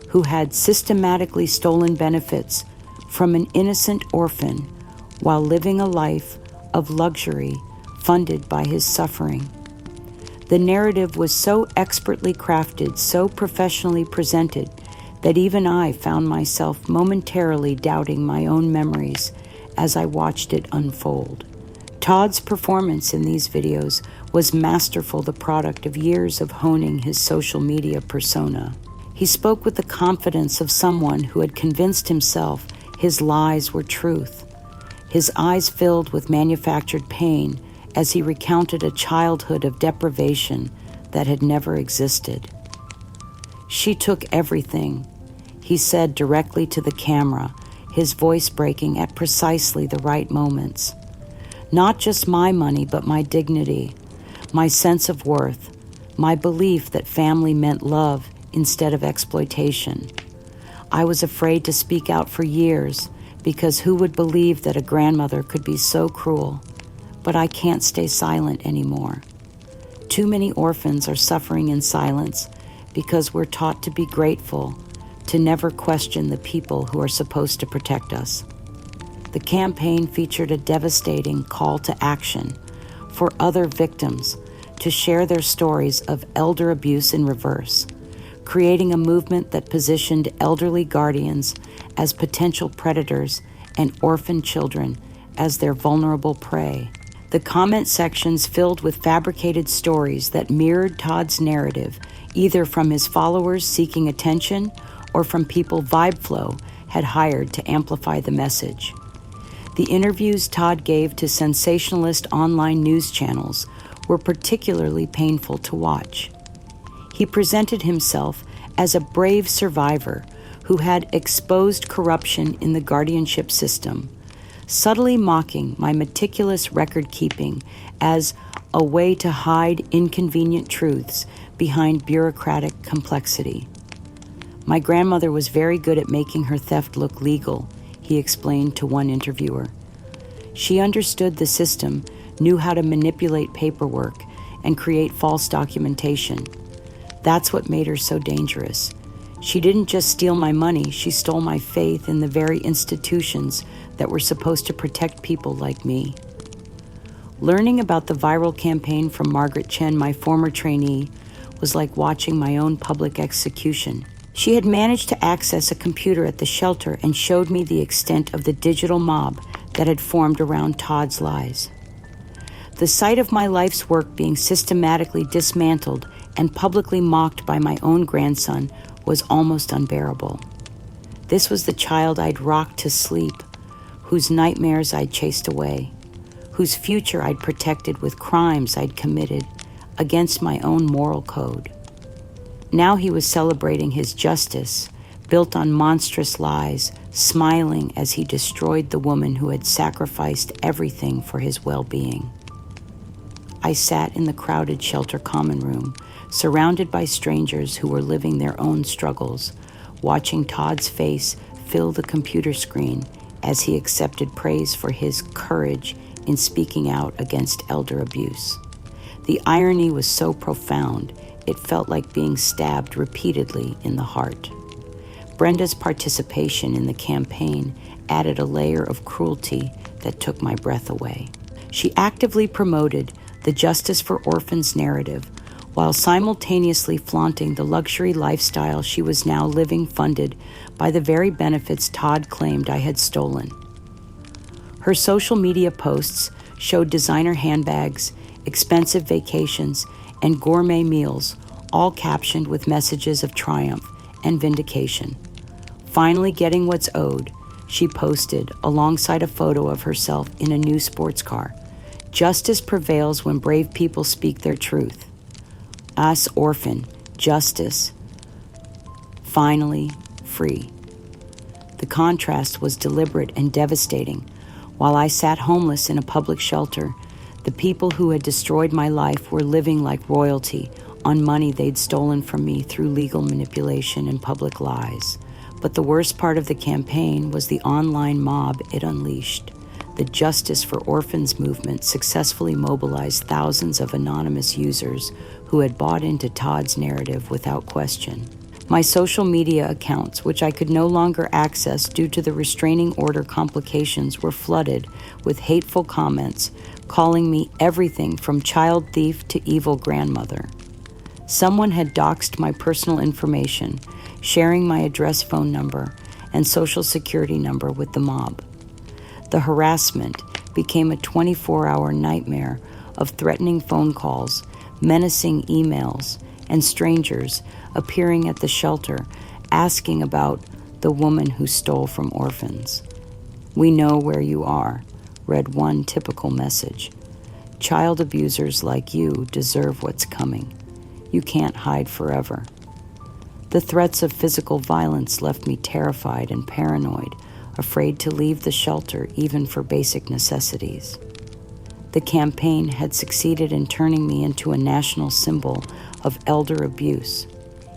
who had systematically stolen benefits from an innocent orphan while living a life of luxury funded by his suffering. The narrative was so expertly crafted, so professionally presented, that even I found myself momentarily doubting my own memories as I watched it unfold. Todd's performance in these videos was masterful, the product of years of honing his social media persona. He spoke with the confidence of someone who had convinced himself his lies were truth. His eyes filled with manufactured pain as he recounted a childhood of deprivation that had never existed. "She took everything," he said directly to the camera, his voice breaking at precisely the right moments. "Not just my money, but my dignity, my sense of worth, my belief that family meant love instead of exploitation. I was afraid to speak out for years, because who would believe that a grandmother could be so cruel? But I can't stay silent anymore. Too many orphans are suffering in silence because we're taught to be grateful, to never question the people who are supposed to protect us. The campaign featured a devastating call to action for other victims to share their stories of elder abuse in reverse, creating a movement that positioned elderly guardians as potential predators and orphan children as their vulnerable prey. The comment sections filled with fabricated stories that mirrored Todd's narrative, either from his followers seeking attention or from people VibeFlow had hired to amplify the message. The interviews Todd gave to sensationalist online news channels were particularly painful to watch. He presented himself as a brave survivor who had exposed corruption in the guardianship system, subtly mocking my meticulous record-keeping as a way to hide inconvenient truths behind bureaucratic complexity. My grandmother was very good at making her theft look legal, he explained to one interviewer. She understood the system, knew how to manipulate paperwork, and create false documentation. That's what made her so dangerous. She didn't just steal my money, she stole my faith in the very institutions that were supposed to protect people like me. Learning about the viral campaign from Margaret Chen, my former trainee, was like watching my own public execution. She had managed to access a computer at the shelter and showed me the extent of the digital mob that had formed around Todd's lies. The sight of my life's work being systematically dismantled and publicly mocked by my own grandson was almost unbearable. This was the child I'd rocked to sleep, whose nightmares I'd chased away, whose future I'd protected with crimes I'd committed against my own moral code. Now he was celebrating his justice, built on monstrous lies, smiling as he destroyed the woman who had sacrificed everything for his well-being. I sat in the crowded shelter common room, surrounded by strangers who were living their own struggles, watching Todd's face fill the computer screen as he accepted praise for his courage in speaking out against elder abuse. The irony was so profound, it felt like being stabbed repeatedly in the heart. Brenda's participation in the campaign added a layer of cruelty that took my breath away. She actively promoted the Justice for Orphans narrative while simultaneously flaunting the luxury lifestyle she was now living, funded by the very benefits Todd claimed I had stolen. Her social media posts showed designer handbags, expensive vacations, and gourmet meals, all captioned with messages of triumph and vindication. Finally getting what's owed, she posted, alongside a photo of herself in a new sports car, "Justice prevails when brave people speak their truth. Us orphan, justice. Finally, free." The contrast was deliberate and devastating. While I sat homeless in a public shelter, the people who had destroyed my life were living like royalty on money they'd stolen from me through legal manipulation and public lies. But the worst part of the campaign was the online mob it unleashed. The Justice for Orphans movement successfully mobilized thousands of anonymous users who had bought into Todd's narrative without question. My social media accounts, which I could no longer access due to the restraining order complications, were flooded with hateful comments calling me everything from child thief to evil grandmother. Someone had doxed my personal information, sharing my address, phone number, and social security number with the mob. The harassment became a 24-hour nightmare of threatening phone calls, menacing emails, and strangers appearing at the shelter asking about the woman who stole from orphans. "We know where you are," read one typical message. "Child abusers like you deserve what's coming. You can't hide forever." The threats of physical violence left me terrified and paranoid, afraid to leave the shelter even for basic necessities. The campaign had succeeded in turning me into a national symbol of elder abuse.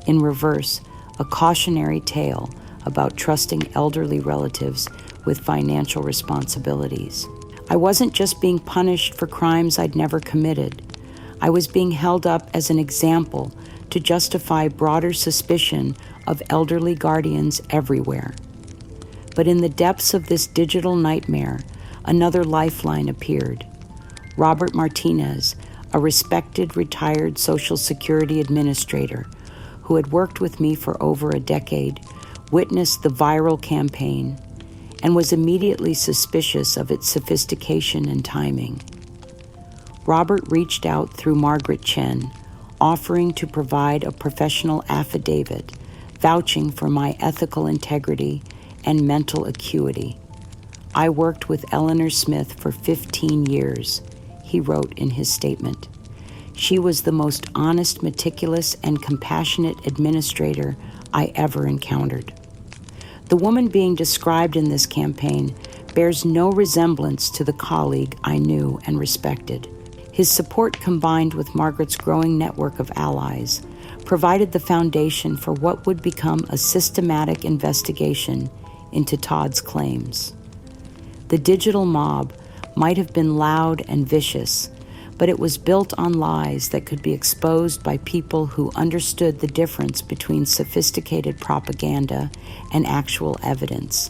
In reverse, a cautionary tale about trusting elderly relatives with financial responsibilities. I wasn't just being punished for crimes I'd never committed. I was being held up as an example to justify broader suspicion of elderly guardians everywhere. But in the depths of this digital nightmare, another lifeline appeared. Robert Martinez, a respected retired Social Security administrator who had worked with me for over a decade, witnessed the viral campaign and was immediately suspicious of its sophistication and timing. Robert reached out through Margaret Chen, offering to provide a professional affidavit vouching for my ethical integrity and mental acuity. I worked with Eleanor Smith for 15 years, he wrote in his statement. She was the most honest, meticulous, and compassionate administrator I ever encountered. The woman being described in this campaign bears no resemblance to the colleague I knew and respected. His support, combined with Margaret's growing network of allies, provided the foundation for what would become a systematic investigation into Todd's claims. The digital mob might have been loud and vicious, but it was built on lies that could be exposed by people who understood the difference between sophisticated propaganda and actual evidence.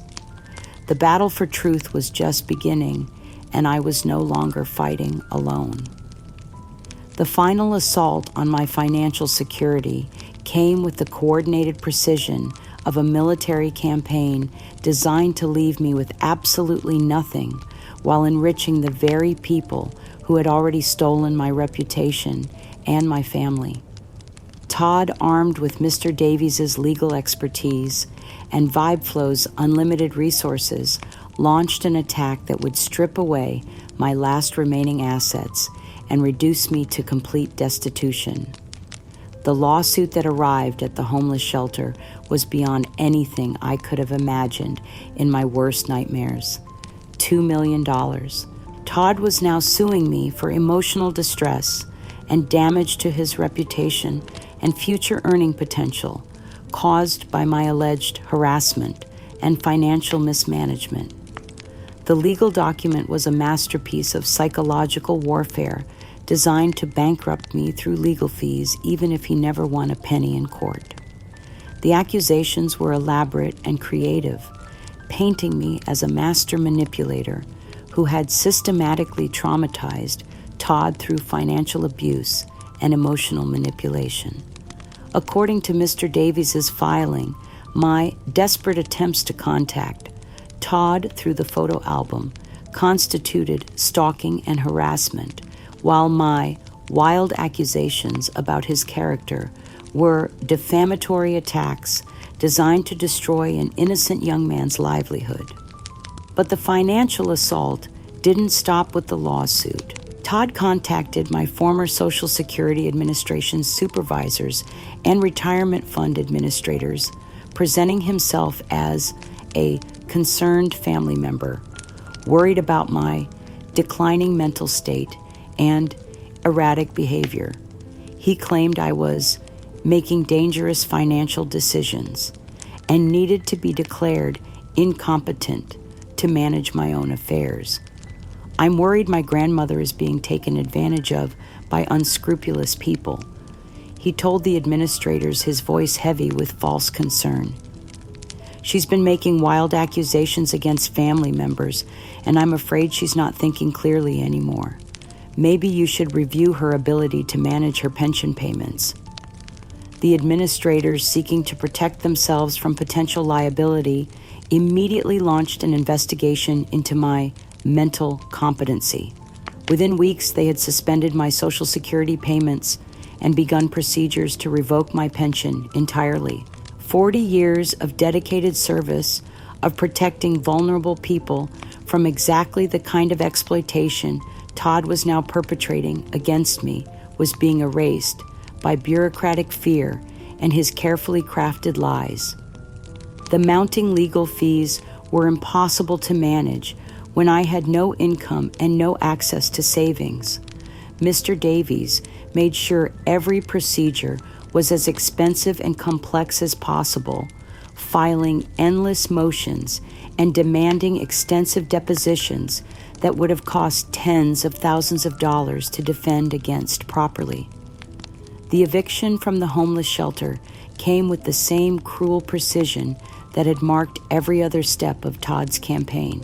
The battle for truth was just beginning, and I was no longer fighting alone. The final assault on my financial security came with the coordinated precision of a military campaign designed to leave me with absolutely nothing while enriching the very people who had already stolen my reputation and my family. Todd, armed with Mr. Davies' legal expertise and VibeFlow's unlimited resources, launched an attack that would strip away my last remaining assets and reduce me to complete destitution. The lawsuit that arrived at the homeless shelter was beyond anything I could have imagined in my worst nightmares. $2 million. Todd was now suing me for emotional distress and damage to his reputation and future earning potential caused by my alleged harassment and financial mismanagement. The legal document was a masterpiece of psychological warfare designed to bankrupt me through legal fees even if he never won a penny in court. The accusations were elaborate and creative, painting me as a master manipulator who had systematically traumatized Todd through financial abuse and emotional manipulation. According to Mr. Davies' filing, my desperate attempts to contact Todd through the photo album constituted stalking and harassment, while my wild accusations about his character were defamatory attacks designed to destroy an innocent young man's livelihood. But the financial assault didn't stop with the lawsuit. Todd contacted my former Social Security Administration supervisors and retirement fund administrators, presenting himself as a concerned family member, worried about my declining mental state and erratic behavior. He claimed I was making dangerous financial decisions and needed to be declared incompetent to manage my own affairs. I'm worried my grandmother is being taken advantage of by unscrupulous people. He told the administrators, his voice heavy with false concern. She's been making wild accusations against family members, and I'm afraid she's not thinking clearly anymore. Maybe you should review her ability to manage her pension payments. The administrators, seeking to protect themselves from potential liability, immediately launched an investigation into my mental competency. Within weeks, they had suspended my Social Security payments and begun procedures to revoke my pension entirely. 40 years of dedicated service of protecting vulnerable people from exactly the kind of exploitation Todd was now perpetrating against me was being erased by bureaucratic fear and his carefully crafted lies. The mounting legal fees were impossible to manage when I had no income and no access to savings. Mr. Davies made sure every procedure was as expensive and complex as possible, filing endless motions and demanding extensive depositions that would have cost tens of thousands of dollars to defend against properly. The eviction from the homeless shelter came with the same cruel precision that had marked every other step of Todd's campaign.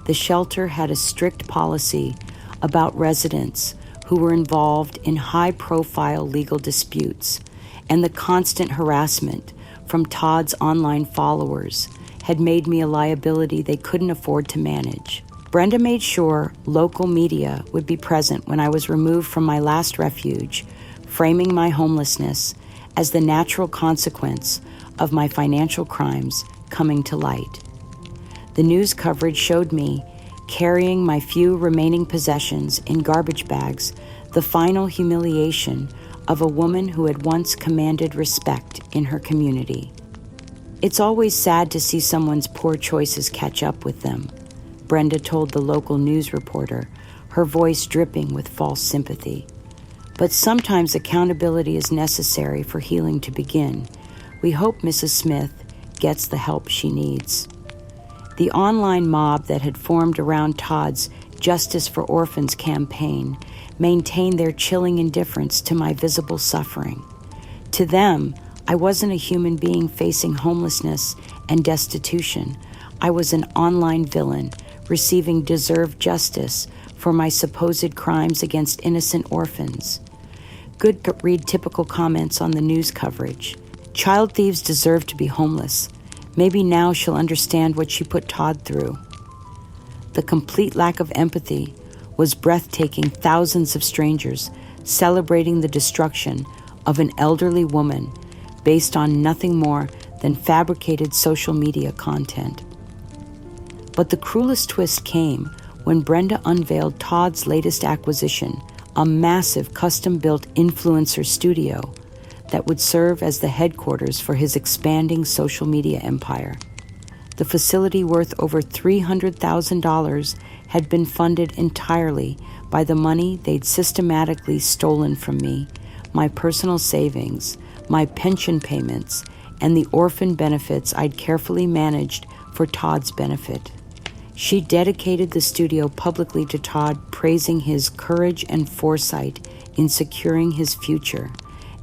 The shelter had a strict policy about residents who were involved in high-profile legal disputes, and the constant harassment from Todd's online followers had made me a liability they couldn't afford to manage. Brenda made sure local media would be present when I was removed from my last refuge, framing my homelessness as the natural consequence of my financial crimes coming to light. The news coverage showed me carrying my few remaining possessions in garbage bags, the final humiliation of a woman who had once commanded respect in her community. It's always sad to see someone's poor choices catch up with them, Brenda told the local news reporter, her voice dripping with false sympathy. But sometimes accountability is necessary for healing to begin. We hope Mrs. Smith gets the help she needs. The online mob that had formed around Todd's Justice for Orphans campaign maintained their chilling indifference to my visible suffering. To them, I wasn't a human being facing homelessness and destitution. I was an online villain receiving deserved justice for my supposed crimes against innocent orphans. Good read typical comments on the news coverage. Child thieves deserve to be homeless. Maybe now she'll understand what she put Todd through. The complete lack of empathy was breathtaking. Thousands of strangers celebrating the destruction of an elderly woman based on nothing more than fabricated social media content. But the cruelest twist came when Brenda unveiled Todd's latest acquisition, a massive custom-built influencer studio that would serve as the headquarters for his expanding social media empire. The facility, worth over $300,000, had been funded entirely by the money they'd systematically stolen from me, my personal savings, my pension payments, and the orphan benefits I'd carefully managed for Todd's benefit. She dedicated the studio publicly to Todd, praising his courage and foresight in securing his future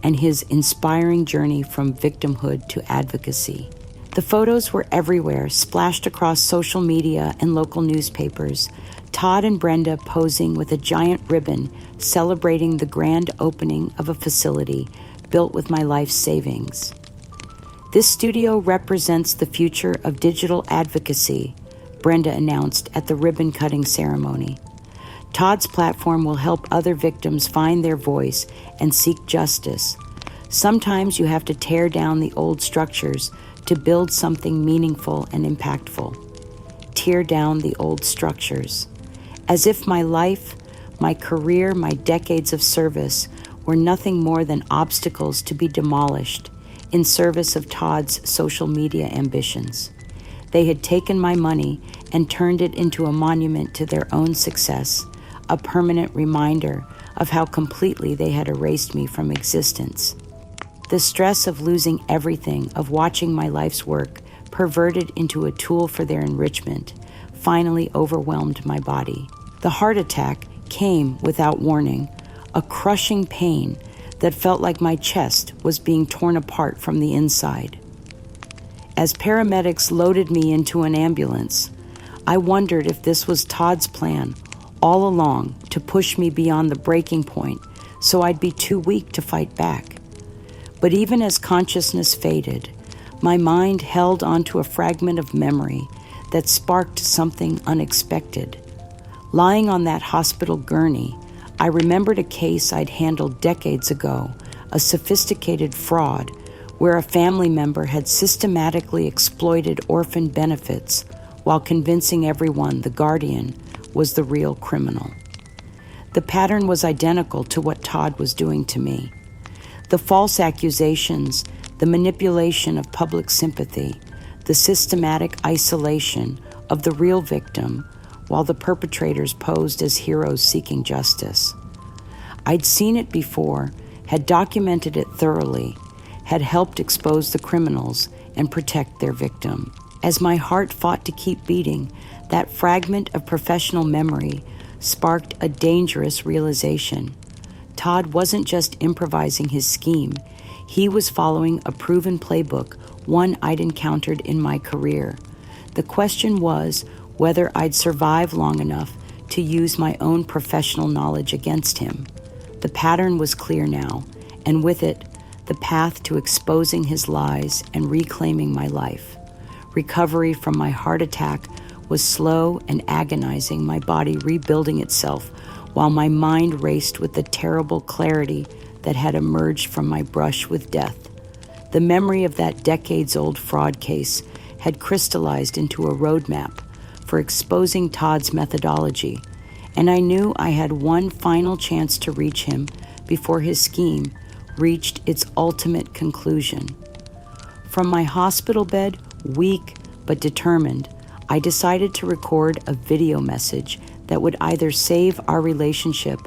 and his inspiring journey from victimhood to advocacy. The photos were everywhere, splashed across social media and local newspapers. Todd and Brenda posing with a giant ribbon celebrating the grand opening of a facility built with my life's savings. This studio represents the future of digital advocacy, Brenda announced at the ribbon-cutting ceremony. Todd's platform will help other victims find their voice and seek justice. Sometimes you have to tear down the old structures to build something meaningful and impactful. Tear down the old structures. As if my life, my career, my decades of service were nothing more than obstacles to be demolished in service of Todd's social media ambitions. They had taken my money and turned it into a monument to their own success, a permanent reminder of how completely they had erased me from existence. The stress of losing everything, of watching my life's work perverted into a tool for their enrichment, finally overwhelmed my body. The heart attack came without warning, a crushing pain that felt like my chest was being torn apart from the inside. As paramedics loaded me into an ambulance, I wondered if this was Todd's plan all along, to push me beyond the breaking point so I'd be too weak to fight back. But even as consciousness faded, my mind held onto a fragment of memory that sparked something unexpected. Lying on that hospital gurney, I remembered a case I'd handled decades ago, a sophisticated fraud where a family member had systematically exploited orphan benefits while convincing everyone the guardian was the real criminal. The pattern was identical to what Todd was doing to me. The false accusations, the manipulation of public sympathy, the systematic isolation of the real victim while the perpetrators posed as heroes seeking justice. I'd seen it before, had documented it thoroughly, had helped expose the criminals and protect their victim. As my heart fought to keep beating, that fragment of professional memory sparked a dangerous realization. Todd wasn't just improvising his scheme. He was following a proven playbook, one I'd encountered in my career. The question was whether I'd survive long enough to use my own professional knowledge against him. The pattern was clear now, and with it, the path to exposing his lies and reclaiming my life. Recovery from my heart attack was slow and agonizing, my body rebuilding itself while my mind raced with the terrible clarity that had emerged from my brush with death. The memory of that decades-old fraud case had crystallized into a roadmap for exposing Todd's methodology, and I knew I had one final chance to reach him before his scheme reached its ultimate conclusion. From my hospital bed, weak but determined, I decided to record a video message that would either save our relationship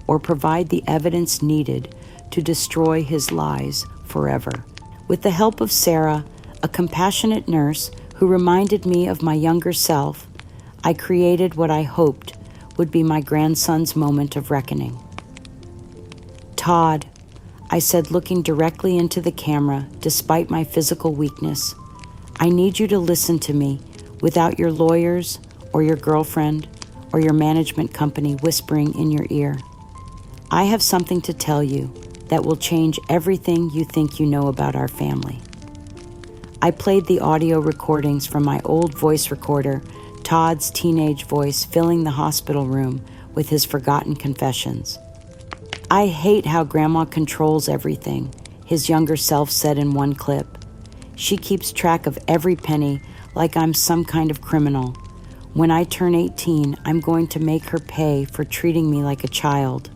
or provide the evidence needed to destroy his lies forever. With the help of Sarah, a compassionate nurse who reminded me of my younger self, I created what I hoped would be my grandson's moment of reckoning. "Todd," I said, looking directly into the camera despite my physical weakness, "I need you to listen to me without your lawyers or your girlfriend or your management company whispering in your ear. I have something to tell you that will change everything you think you know about our family." I played the audio recordings from my old voice recorder, Todd's teenage voice filling the hospital room with his forgotten confessions. "I hate how Grandma controls everything," his younger self said in one clip. "She keeps track of every penny like I'm some kind of criminal. When I turn 18, I'm going to make her pay for treating me like a child."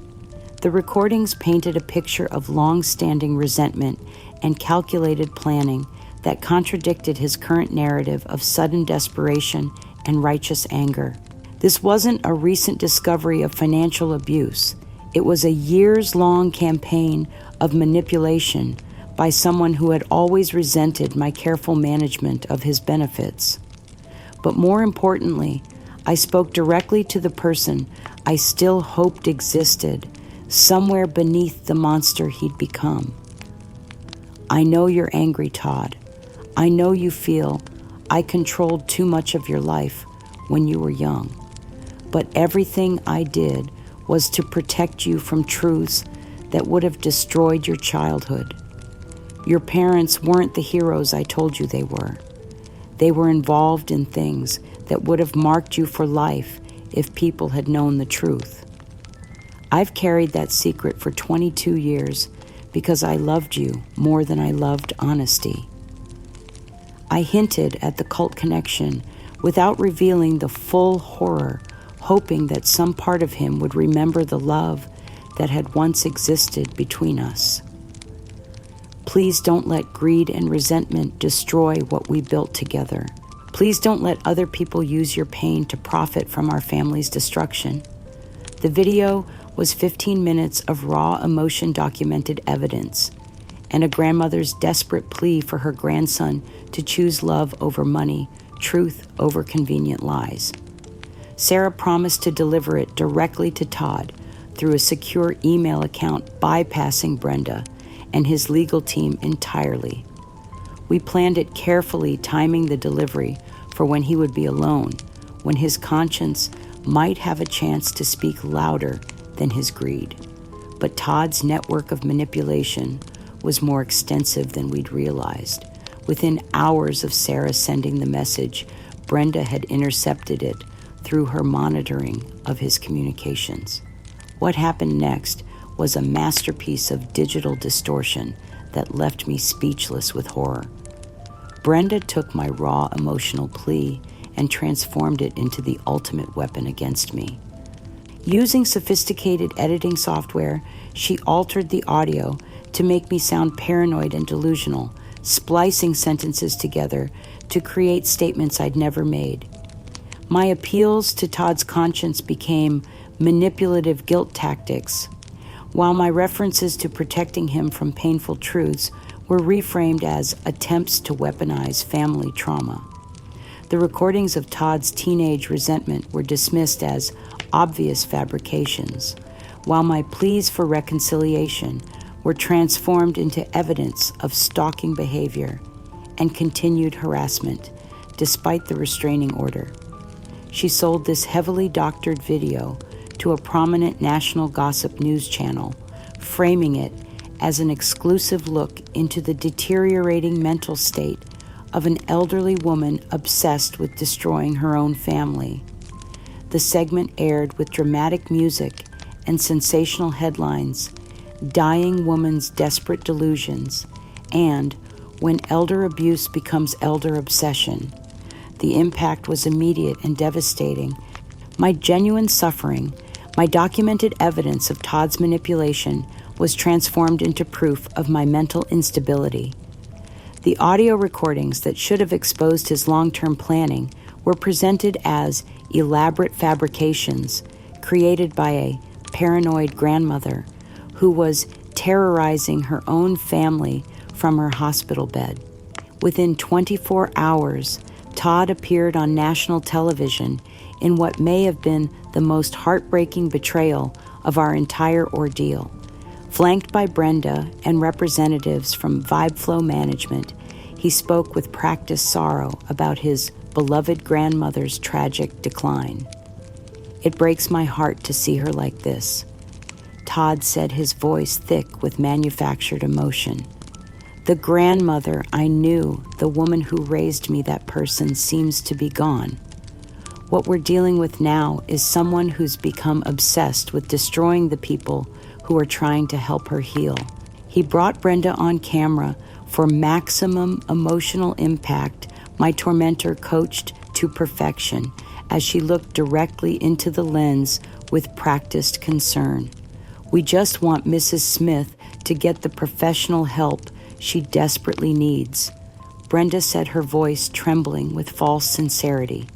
The recordings painted a picture of long-standing resentment and calculated planning that contradicted his current narrative of sudden desperation and righteous anger. This wasn't a recent discovery of financial abuse. It was a years-long campaign of manipulation by someone who had always resented my careful management of his benefits. But more importantly, I spoke directly to the person I still hoped existed, somewhere beneath the monster he'd become. "I know you're angry, Todd. I know you feel I controlled too much of your life when you were young. But everything I did was to protect you from truths that would have destroyed your childhood. Your parents weren't the heroes I told you they were. They were involved in things that would have marked you for life if people had known the truth. I've carried that secret for 22 years because I loved you more than I loved honesty." I hinted at the cult connection without revealing the full horror, hoping that some part of him would remember the love that had once existed between us. "Please don't let greed and resentment destroy what we built together. Please don't let other people use your pain to profit from our family's destruction." The video was 15 minutes of raw emotion-documented evidence, and a grandmother's desperate plea for her grandson to choose love over money, truth over convenient lies. Sarah promised to deliver it directly to Todd through a secure email account, bypassing Brenda and his legal team entirely. We planned it carefully, timing the delivery for when he would be alone, when his conscience might have a chance to speak louder than his greed. But Todd's network of manipulation was more extensive than we'd realized. Within hours of Sarah sending the message, Brenda had intercepted it through her monitoring of his communications. What happened next was a masterpiece of digital distortion that left me speechless with horror. Brenda took my raw emotional plea and transformed it into the ultimate weapon against me. Using sophisticated editing software, she altered the audio to make me sound paranoid and delusional, splicing sentences together to create statements I'd never made. My appeals to Todd's conscience became manipulative guilt tactics, while my references to protecting him from painful truths were reframed as attempts to weaponize family trauma. The recordings of Todd's teenage resentment were dismissed as obvious fabrications, while my pleas for reconciliation were transformed into evidence of stalking behavior and continued harassment, despite the restraining order. She sold this heavily doctored video to a prominent national gossip news channel, framing it as an exclusive look into the deteriorating mental state of an elderly woman obsessed with destroying her own family. The segment aired with dramatic music and sensational headlines, Dying Woman's Desperate Delusions, and When Elder Abuse Becomes Elder Obsession. The impact was immediate and devastating. My genuine suffering, my documented evidence of Todd's manipulation, was transformed into proof of my mental instability. The audio recordings that should have exposed his long-term planning were presented as elaborate fabrications created by a paranoid grandmother who was terrorizing her own family from her hospital bed. Within 24 hours, Todd appeared on national television in what may have been the most heartbreaking betrayal of our entire ordeal. Flanked by Brenda and representatives from Vibe Flow Management, he spoke with practiced sorrow about his beloved grandmother's tragic decline. It breaks my heart to see her like this, Todd said, his voice thick with manufactured emotion. The grandmother I knew, the woman who raised me, that person seems to be gone. What we're dealing with now is someone who's become obsessed with destroying the people who are trying to help her heal. He brought Brenda on camera for maximum emotional impact. My tormentor coached to perfection as she looked directly into the lens with practiced concern. We just want Mrs. Smith to get the professional help she desperately needs, Brenda said, her voice trembling with false sincerity.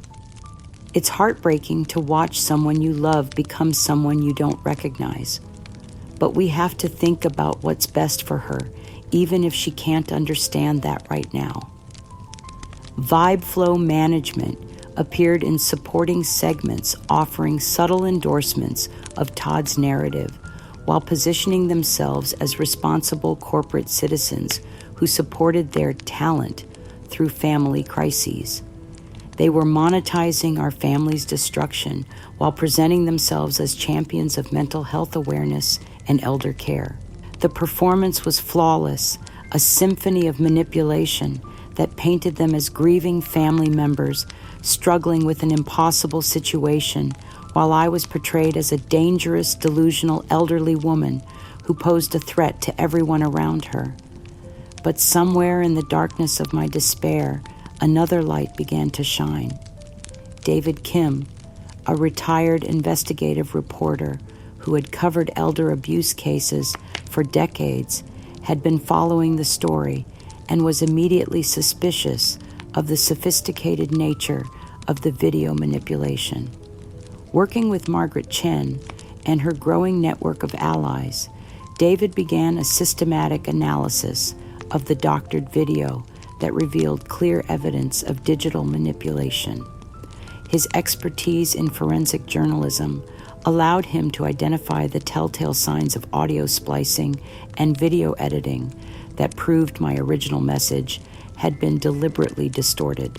It's heartbreaking to watch someone you love become someone you don't recognize. But we have to think about what's best for her, even if she can't understand that right now. Vibe Flow Management appeared in supporting segments offering subtle endorsements of Todd's narrative while positioning themselves as responsible corporate citizens who supported their talent through family crises. They were monetizing our family's destruction while presenting themselves as champions of mental health awareness and elder care. The performance was flawless, a symphony of manipulation that painted them as grieving family members struggling with an impossible situation, while I was portrayed as a dangerous, delusional elderly woman who posed a threat to everyone around her. But somewhere in the darkness of my despair, another light began to shine. David Kim, a retired investigative reporter who had covered elder abuse cases for decades, had been following the story and was immediately suspicious of the sophisticated nature of the video manipulation. Working with Margaret Chen and her growing network of allies, David began a systematic analysis of the doctored video that revealed clear evidence of digital manipulation. His expertise in forensic journalism allowed him to identify the telltale signs of audio splicing and video editing that proved my original message had been deliberately distorted.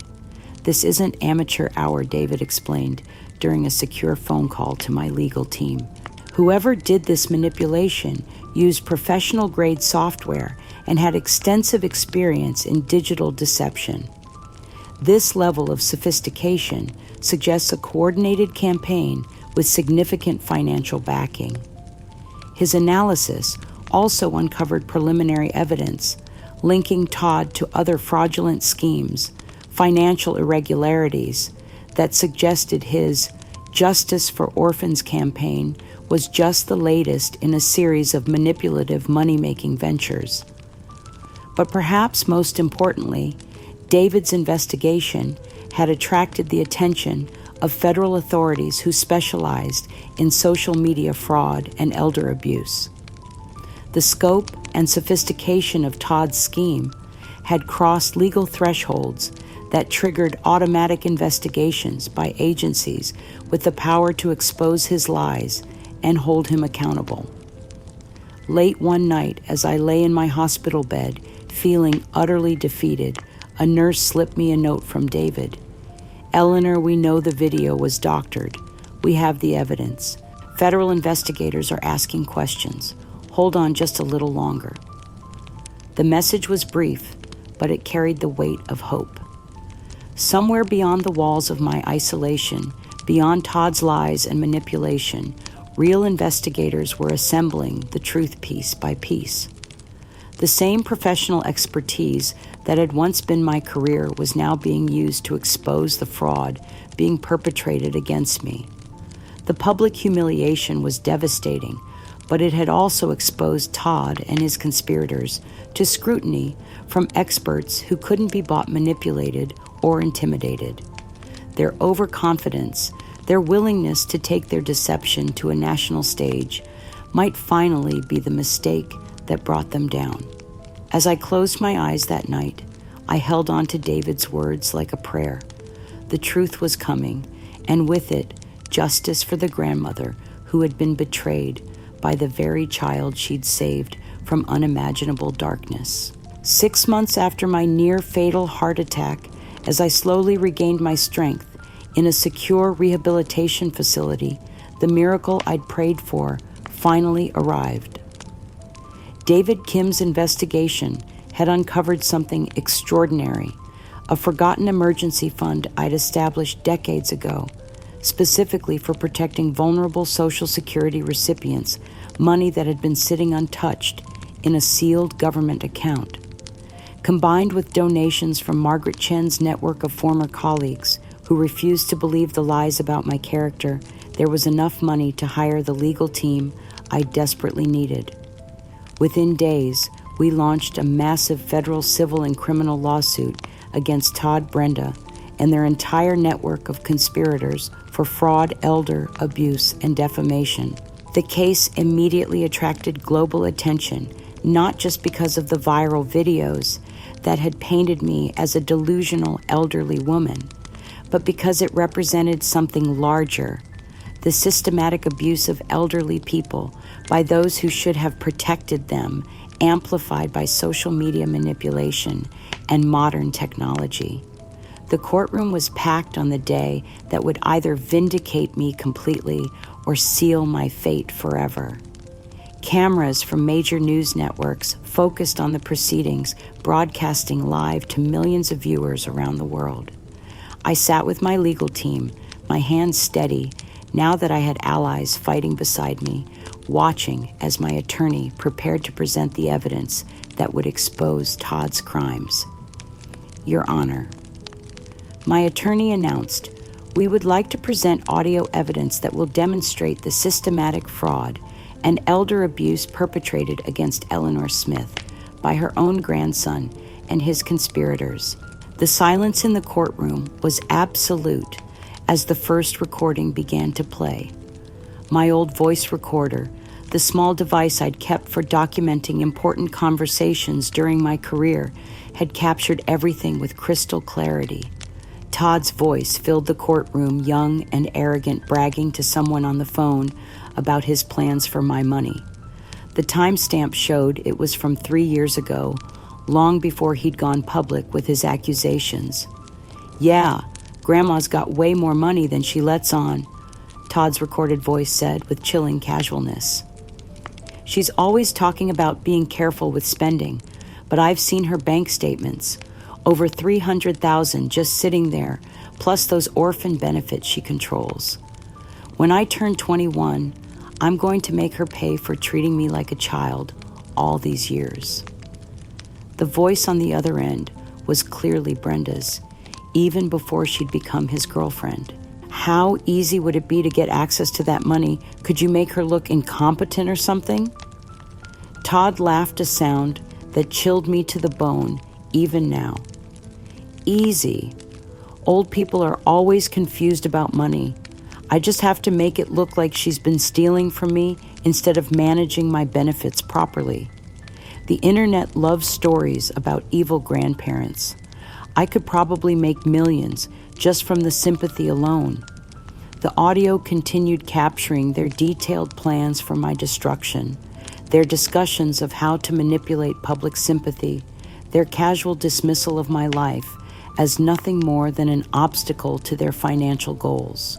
This isn't amateur hour, David explained during a secure phone call to my legal team. Whoever did this manipulation used professional-grade software and had extensive experience in digital deception. This level of sophistication suggests a coordinated campaign with significant financial backing. His analysis also uncovered preliminary evidence linking Todd to other fraudulent schemes, financial irregularities that suggested his Justice for Orphans campaign was just the latest in a series of manipulative money-making ventures. But perhaps most importantly, David's investigation had attracted the attention of federal authorities who specialized in social media fraud and elder abuse. The scope and sophistication of Todd's scheme had crossed legal thresholds that triggered automatic investigations by agencies with the power to expose his lies and hold him accountable. Late one night, as I lay in my hospital bed, feeling utterly defeated, a nurse slipped me a note from David. "Eleanor, we know the video was doctored. We have the evidence. Federal investigators are asking questions. Hold on just a little longer." The message was brief, but it carried the weight of hope. Somewhere beyond the walls of my isolation, beyond Todd's lies and manipulation, real investigators were assembling the truth piece by piece. The same professional expertise that had once been my career was now being used to expose the fraud being perpetrated against me. The public humiliation was devastating, but it had also exposed Todd and his conspirators to scrutiny from experts who couldn't be bought, manipulated, or intimidated. Their overconfidence, their willingness to take their deception to a national stage, might finally be the mistake that brought them down. As I closed my eyes that night, I held on to David's words like a prayer. The truth was coming, and with it, justice for the grandmother who had been betrayed by the very child she'd saved from unimaginable darkness. 6 months after my near-fatal heart attack, as I slowly regained my strength in a secure rehabilitation facility, the miracle I'd prayed for finally arrived. David Kim's investigation had uncovered something extraordinary, a forgotten emergency fund I'd established decades ago, specifically for protecting vulnerable Social Security recipients, money that had been sitting untouched in a sealed government account. Combined with donations from Margaret Chen's network of former colleagues who refused to believe the lies about my character, there was enough money to hire the legal team I desperately needed. Within days, we launched a massive federal civil and criminal lawsuit against Todd Brenda and their entire network of conspirators for fraud, elder abuse, and defamation. The case immediately attracted global attention, not just because of the viral videos that had painted me as a delusional elderly woman, but because it represented something larger, the systematic abuse of elderly people by those who should have protected them, amplified by social media manipulation and modern technology. The courtroom was packed on the day that would either vindicate me completely or seal my fate forever. Cameras from major news networks focused on the proceedings, broadcasting live to millions of viewers around the world. I sat with my legal team, my hands steady, now that I had allies fighting beside me, watching as my attorney prepared to present the evidence that would expose Todd's crimes. Your Honor, my attorney announced, we would like to present audio evidence that will demonstrate the systematic fraud and elder abuse perpetrated against Eleanor Smith by her own grandson and his conspirators. The silence in the courtroom was absolute as the first recording began to play. My old voice recorder, the small device I'd kept for documenting important conversations during my career, had captured everything with crystal clarity. Todd's voice filled the courtroom, young and arrogant, bragging to someone on the phone about his plans for my money. The timestamp showed it was from 3 years ago, long before he'd gone public with his accusations. "Yeah, Grandma's got way more money than she lets on," Todd's recorded voice said with chilling casualness. "She's always talking about being careful with spending, but I've seen her bank statements. Over $300,000 just sitting there, plus those orphan benefits she controls. When I turn 21, I'm going to make her pay for treating me like a child all these years." The voice on the other end was clearly Brenda's, even before she'd become his girlfriend. How easy would it be to get access to that money? Could you make her look incompetent or something? Todd laughed a sound that chilled me to the bone, even now. Easy. Old people are always confused about money. I just have to make it look like she's been stealing from me instead of managing my benefits properly. The internet loves stories about evil grandparents. I could probably make millions just from the sympathy alone. The audio continued capturing their detailed plans for my destruction, their discussions of how to manipulate public sympathy, their casual dismissal of my life as nothing more than an obstacle to their financial goals.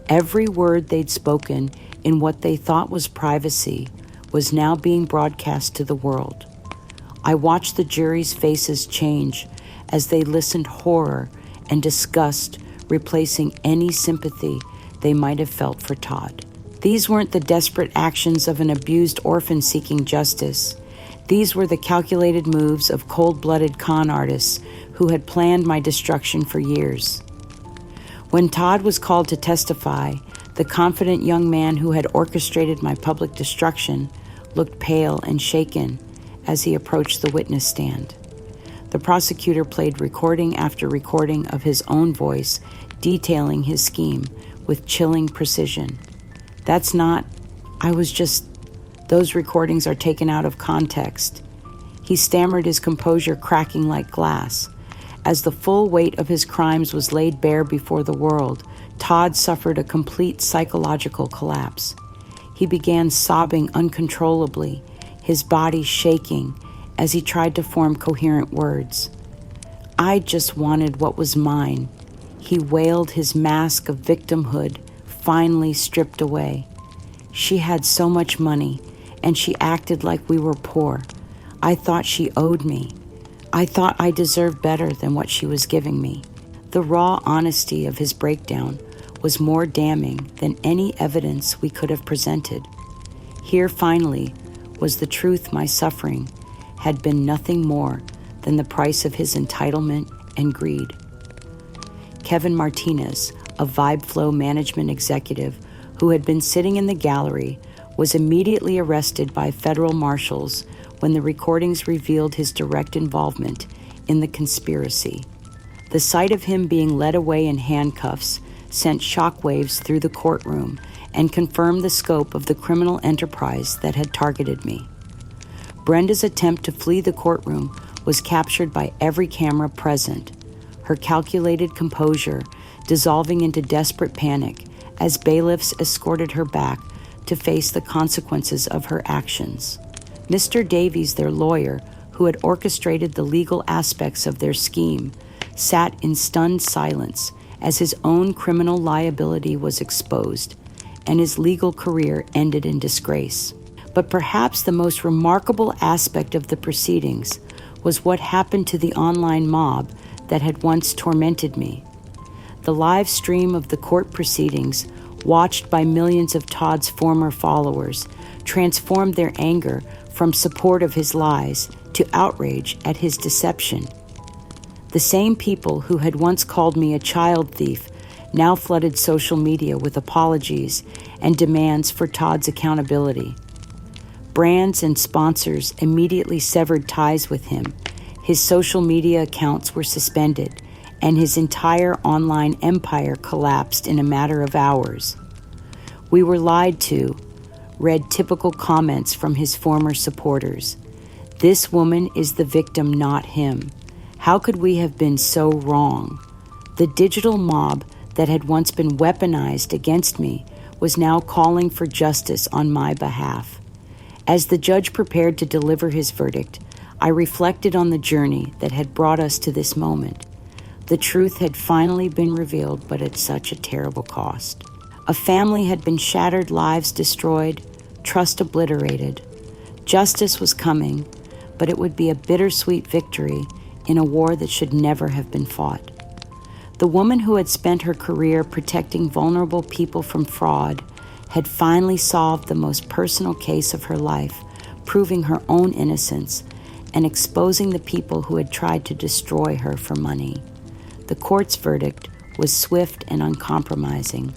Every word they'd spoken in what they thought was privacy was now being broadcast to the world. I watched the jury's faces change as they listened, horror and disgust replacing any sympathy they might have felt for Todd. These weren't the desperate actions of an abused orphan seeking justice. These were the calculated moves of cold-blooded con artists who had planned my destruction for years. When Todd was called to testify, the confident young man who had orchestrated my public destruction looked pale and shaken as he approached the witness stand. The prosecutor played recording after recording of his own voice, detailing his scheme with chilling precision. Those recordings are taken out of context. He stammered, his composure cracking like glass. As the full weight of his crimes was laid bare before the world, Todd suffered a complete psychological collapse. He began sobbing uncontrollably, his body shaking as he tried to form coherent words. I just wanted what was mine. He wailed, his mask of victimhood finally stripped away. She had so much money, and she acted like we were poor. I thought she owed me. I thought I deserved better than what she was giving me. The raw honesty of his breakdown was more damning than any evidence we could have presented. Here, finally, was the truth. My suffering had been nothing more than the price of his entitlement and greed. Kevin Martinez, a Vibe Flow management executive who had been sitting in the gallery, was immediately arrested by federal marshals when the recordings revealed his direct involvement in the conspiracy. The sight of him being led away in handcuffs sent shockwaves through the courtroom and confirmed the scope of the criminal enterprise that had targeted me. Brenda's attempt to flee the courtroom was captured by every camera present, her calculated composure dissolving into desperate panic as bailiffs escorted her back to face the consequences of her actions. Mr. Davies, their lawyer, who had orchestrated the legal aspects of their scheme, sat in stunned silence as his own criminal liability was exposed and his legal career ended in disgrace. But perhaps the most remarkable aspect of the proceedings was what happened to the online mob that had once tormented me. The live stream of the court proceedings, watched by millions of Todd's former followers, transformed their anger from support of his lies to outrage at his deception. The same people who had once called me a child thief now flooded social media with apologies and demands for Todd's accountability. Brands and sponsors immediately severed ties with him. His social media accounts were suspended, and his entire online empire collapsed in a matter of hours. We were lied to, read typical comments from his former supporters. This woman is the victim, not him. How could we have been so wrong? The digital mob that had once been weaponized against me was now calling for justice on my behalf. As the judge prepared to deliver his verdict, I reflected on the journey that had brought us to this moment. The truth had finally been revealed, but at such a terrible cost. A family had been shattered, lives destroyed, trust obliterated. Justice was coming, but it would be a bittersweet victory in a war that should never have been fought. The woman who had spent her career protecting vulnerable people from fraud had finally solved the most personal case of her life, proving her own innocence and exposing the people who had tried to destroy her for money. The court's verdict was swift and uncompromising,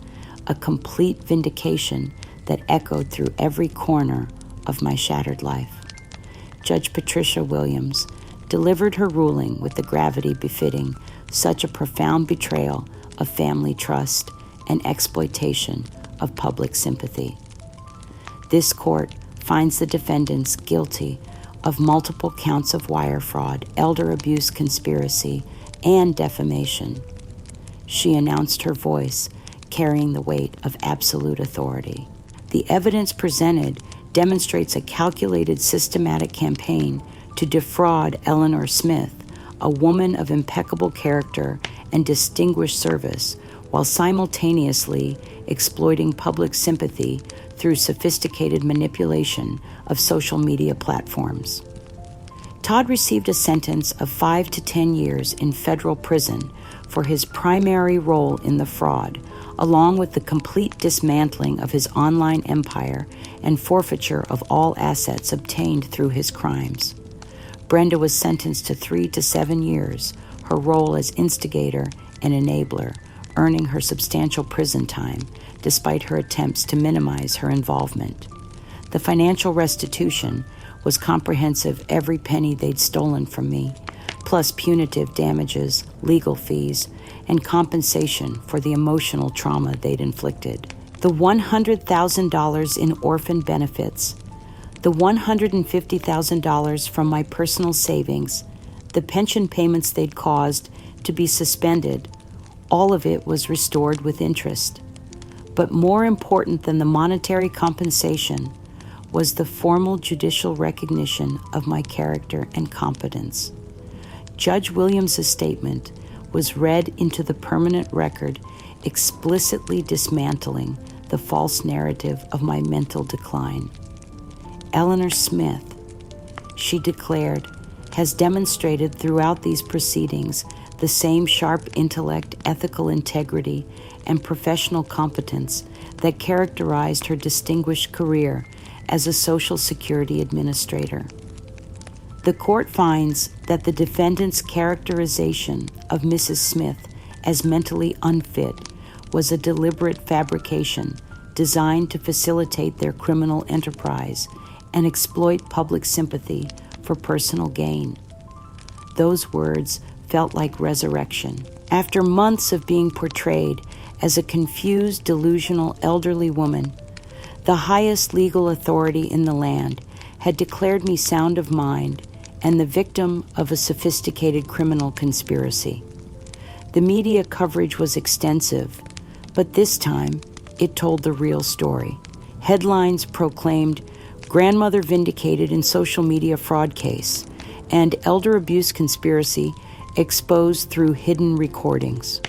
a complete vindication that echoed through every corner of my shattered life. Judge Patricia Williams delivered her ruling with the gravity befitting such a profound betrayal of family trust and exploitation of public sympathy. This court finds the defendants guilty of multiple counts of wire fraud, elder abuse conspiracy, and defamation. She announced her voice, carrying the weight of absolute authority. The evidence presented demonstrates a calculated, systematic campaign to defraud Eleanor Smith, a woman of impeccable character and distinguished service, while simultaneously exploiting public sympathy through sophisticated manipulation of social media platforms. Todd received a sentence of 5 to 10 years in federal prison for his primary role in the fraud, along with the complete dismantling of his online empire and forfeiture of all assets obtained through his crimes. Brenda was sentenced to 3 to 7 years, her role as instigator and enabler, earning her substantial prison time, despite her attempts to minimize her involvement. The financial restitution was comprehensive, every penny they'd stolen from me, plus punitive damages, legal fees, and compensation for the emotional trauma they'd inflicted. The $100,000 in orphan benefits, the $150,000 from my personal savings, the pension payments they'd caused to be suspended, all of it was restored with interest. But more important than the monetary compensation was the formal judicial recognition of my character and competence. Judge Williams' statement was read into the permanent record, explicitly dismantling the false narrative of my mental decline. Eleanor Smith, she declared, has demonstrated throughout these proceedings the same sharp intellect, ethical integrity, and professional competence that characterized her distinguished career as a Social Security administrator. The court finds that the defendant's characterization of Mrs. Smith as mentally unfit was a deliberate fabrication designed to facilitate their criminal enterprise and exploit public sympathy for personal gain. Those words felt like resurrection. After months of being portrayed as a confused, delusional elderly woman, the highest legal authority in the land had declared me sound of mind and the victim of a sophisticated criminal conspiracy. The media coverage was extensive, but this time it told the real story. Headlines proclaimed, "Grandmother vindicated in social media fraud case," and elder abuse conspiracy exposed through hidden recordings.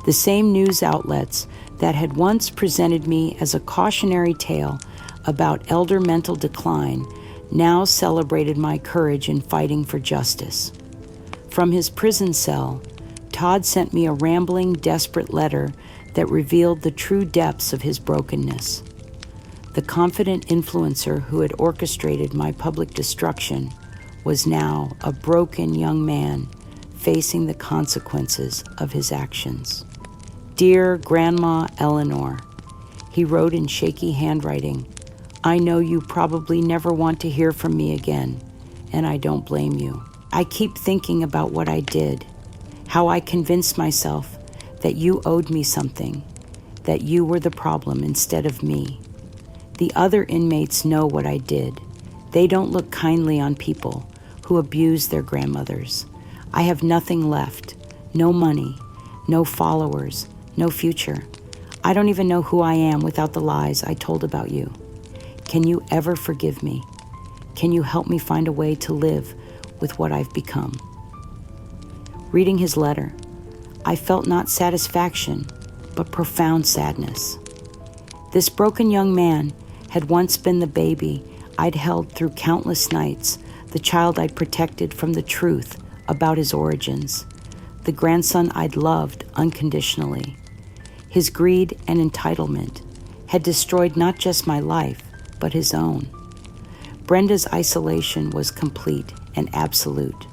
The same news outlets that had once presented me as a cautionary tale about elder mental decline now celebrated my courage in fighting for justice. From his prison cell, Todd sent me a rambling, desperate letter that revealed the true depths of his brokenness. The confident influencer who had orchestrated my public destruction was now a broken young man facing the consequences of his actions. "Dear Grandma Eleanor," he wrote in shaky handwriting, "I know you probably never want to hear from me again, and I don't blame you. I keep thinking about what I did, how I convinced myself that you owed me something, that you were the problem instead of me. The other inmates know what I did. They don't look kindly on people who abuse their grandmothers. I have nothing left, no money, no followers, no future. I don't even know who I am without the lies I told about you. Can you ever forgive me? Can you help me find a way to live with what I've become?" Reading his letter, I felt not satisfaction, but profound sadness. This broken young man had once been the baby I'd held through countless nights, the child I'd protected from the truth about his origins, the grandson I'd loved unconditionally. His greed and entitlement had destroyed not just my life, but his own. Brenda's isolation was complete and absolute.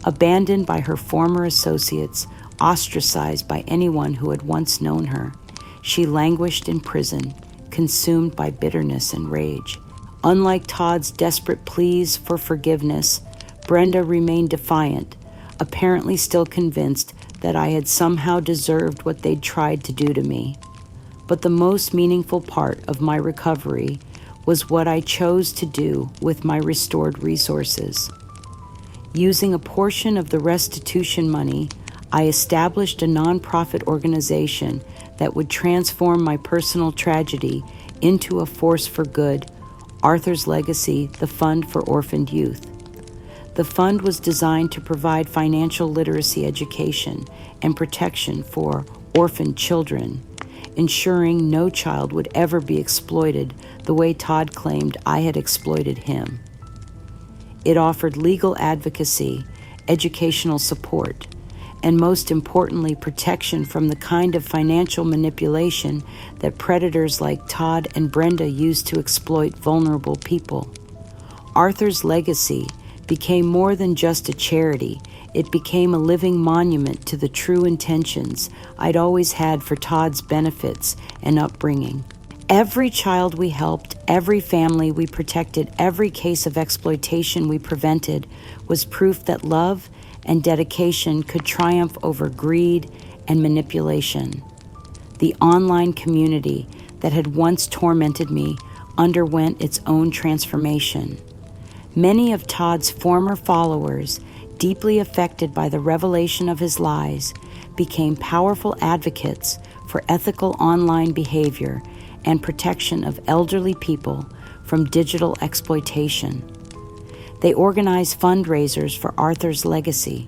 Abandoned by her former associates, ostracized by anyone who had once known her, she languished in prison, consumed by bitterness and rage. Unlike Todd's desperate pleas for forgiveness, Brenda remained defiant, apparently still convinced that I had somehow deserved what they'd tried to do to me. But the most meaningful part of my recovery was what I chose to do with my restored resources. Using a portion of the restitution money, I established a nonprofit organization that would transform my personal tragedy into a force for good, Arthur's Legacy, the Fund for Orphaned Youth. The fund was designed to provide financial literacy education and protection for orphaned children, ensuring no child would ever be exploited the way Todd claimed I had exploited him. It offered legal advocacy, educational support, and most importantly, protection from the kind of financial manipulation that predators like Todd and Brenda use to exploit vulnerable people. Arthur's Legacy became more than just a charity. It became a living monument to the true intentions I'd always had for Todd's benefits and upbringing. Every child we helped, every family we protected, every case of exploitation we prevented was proof that love and dedication could triumph over greed and manipulation. The online community that had once tormented me underwent its own transformation. Many of Todd's former followers, deeply affected by the revelation of his lies, became powerful advocates for ethical online behavior and protection of elderly people from digital exploitation. They organized fundraisers for Arthur's Legacy,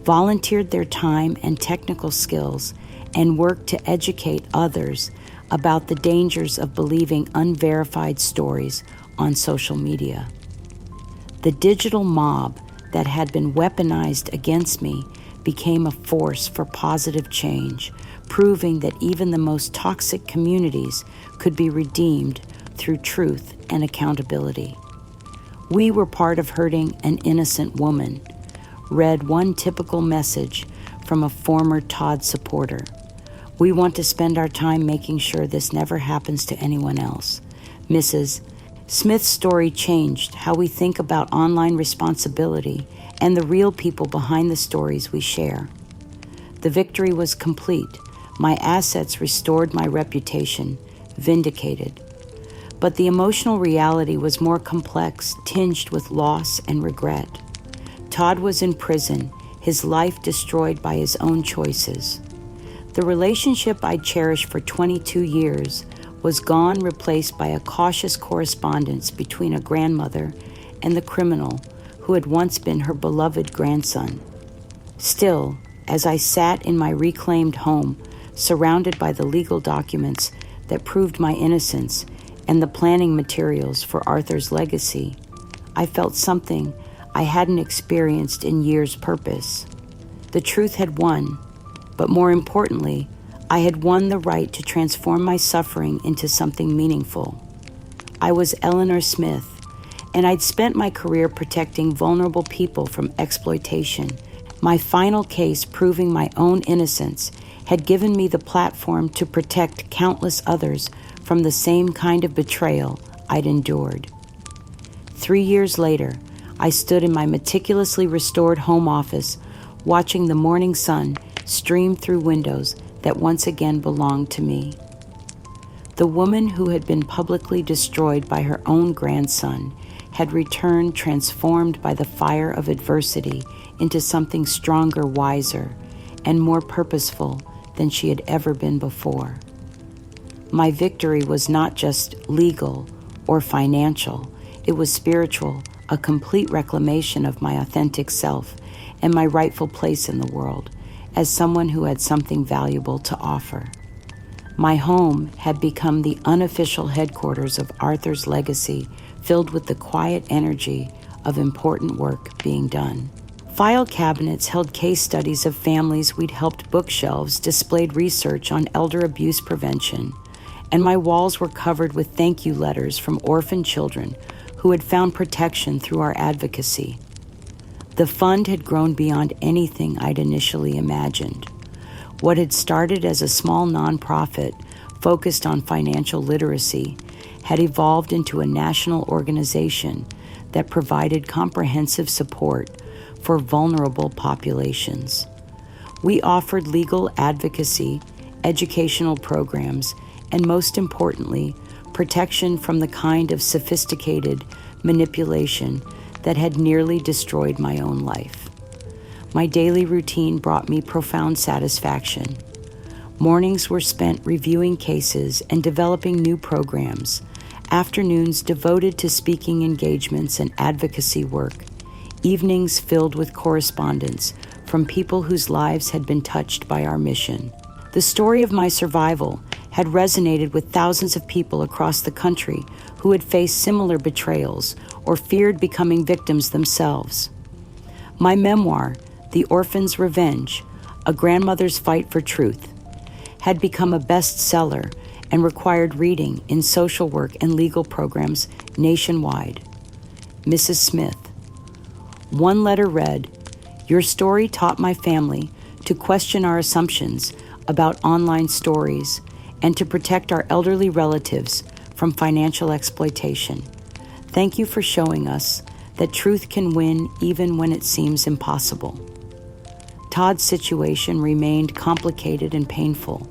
volunteered their time and technical skills, and worked to educate others about the dangers of believing unverified stories on social media. The digital mob that had been weaponized against me became a force for positive change, proving that even the most toxic communities could be redeemed through truth and accountability. We were part of hurting an innocent woman, read one typical message from a former Todd supporter. We want to spend our time making sure this never happens to anyone else. Mrs. Smith's story changed how we think about online responsibility and the real people behind the stories we share. The victory was complete. My assets restored, my reputation vindicated. But the emotional reality was more complex, tinged with loss and regret. Todd was in prison, his life destroyed by his own choices. The relationship I'd cherished for 22 years was gone, replaced by a cautious correspondence between a grandmother and the criminal who had once been her beloved grandson. Still, as I sat in my reclaimed home, surrounded by the legal documents that proved my innocence and the planning materials for Arthur's Legacy, I felt something I hadn't experienced in years. Purpose. The truth had won, but more importantly, I had won the right to transform my suffering into something meaningful. I was Eleanor Smith, and I'd spent my career protecting vulnerable people from exploitation. My final case proving my own innocence had given me the platform to protect countless others from the same kind of betrayal I'd endured. 3 years later, I stood in my meticulously restored home office, watching the morning sun stream through windows that once again belonged to me. The woman who had been publicly destroyed by her own grandson had returned, transformed by the fire of adversity into something stronger, wiser, and more purposeful than she had ever been before. My victory was not just legal or financial, it was spiritual, a complete reclamation of my authentic self and my rightful place in the world as someone who had something valuable to offer. My home had become the unofficial headquarters of Arthur's Legacy, filled with the quiet energy of important work being done. File cabinets held case studies of families we'd helped, bookshelves displayed research on elder abuse prevention, and my walls were covered with thank you letters from orphaned children who had found protection through our advocacy. The fund had grown beyond anything I'd initially imagined. What had started as a small nonprofit focused on financial literacy had evolved into a national organization that provided comprehensive support for vulnerable populations. We offered legal advocacy, educational programs, and most importantly, protection from the kind of sophisticated manipulation that had nearly destroyed my own life. My daily routine brought me profound satisfaction. Mornings were spent reviewing cases and developing new programs, afternoons devoted to speaking engagements and advocacy work, evenings filled with correspondence from people whose lives had been touched by our mission. The story of my survival had resonated with thousands of people across the country who had faced similar betrayals or feared becoming victims themselves. My memoir, The Orphan's Revenge, A Grandmother's Fight for Truth, had become a bestseller and required reading in social work and legal programs nationwide. Mrs. Smith. One letter read, "Your story taught my family to question our assumptions about online stories and to protect our elderly relatives from financial exploitation. Thank you for showing us that truth can win even when it seems impossible." Todd's situation remained complicated and painful.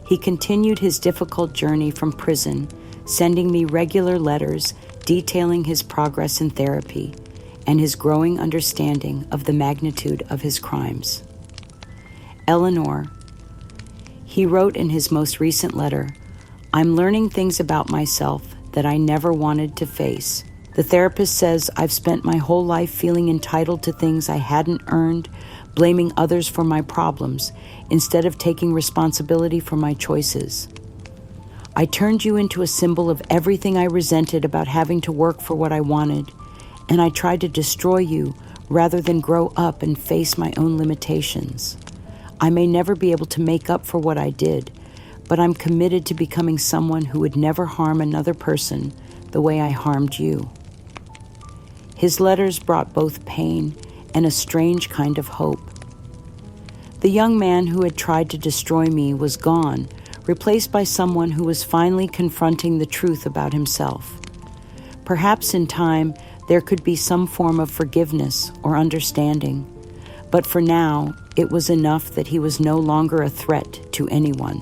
He continued his difficult journey from prison, sending me regular letters detailing his progress in therapy and his growing understanding of the magnitude of his crimes. Eleanor. He wrote in his most recent letter, "I'm learning things about myself that I never wanted to face. The therapist says I've spent my whole life feeling entitled to things I hadn't earned, blaming others for my problems, instead of taking responsibility for my choices. I turned you into a symbol of everything I resented about having to work for what I wanted, and I tried to destroy you rather than grow up and face my own limitations. I may never be able to make up for what I did, but I'm committed to becoming someone who would never harm another person the way I harmed you." His letters brought both pain and a strange kind of hope. The young man who had tried to destroy me was gone, replaced by someone who was finally confronting the truth about himself. Perhaps in time there could be some form of forgiveness or understanding, but for now it was enough that he was no longer a threat to anyone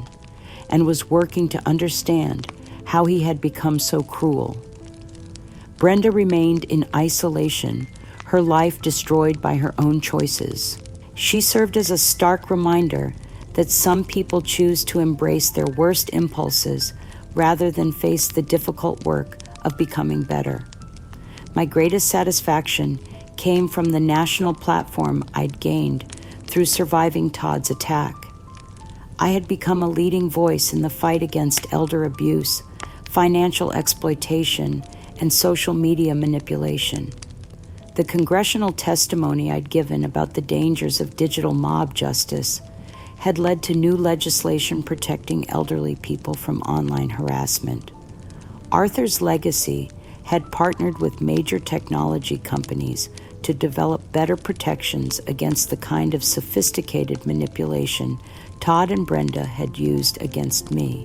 and was working to understand how he had become so cruel. Brenda remained in isolation, her life destroyed by her own choices. She served as a stark reminder that some people choose to embrace their worst impulses rather than face the difficult work of becoming better. My greatest satisfaction came from the national platform I'd gained through surviving Todd's attack. I had become a leading voice in the fight against elder abuse, financial exploitation, and social media manipulation. The congressional testimony I'd given about the dangers of digital mob justice had led to new legislation protecting elderly people from online harassment. Arthur's Legacy had partnered with major technology companies to develop better protections against the kind of sophisticated manipulation Todd and Brenda had used against me.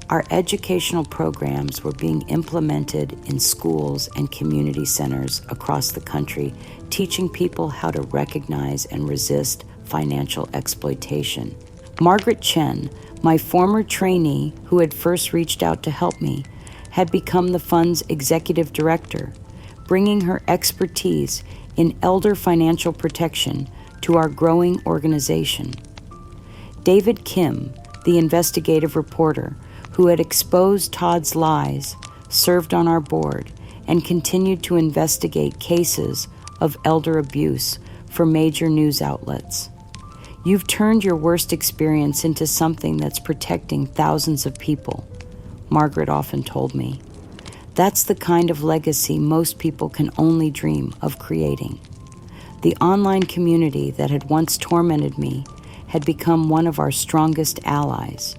Our educational programs were being implemented in schools and community centers across the country, teaching people how to recognize and resist financial exploitation. Margaret Chen, my former trainee who had first reached out to help me, had become the fund's executive director, bringing her expertise in elder financial protection to our growing organization. David Kim, the investigative reporter, who had exposed Todd's lies, served on our board and continued to investigate cases of elder abuse for major news outlets. You've turned your worst experience into something that's protecting thousands of people, Margaret often told me. That's the kind of legacy most people can only dream of creating. The online community that had once tormented me had become one of our strongest allies.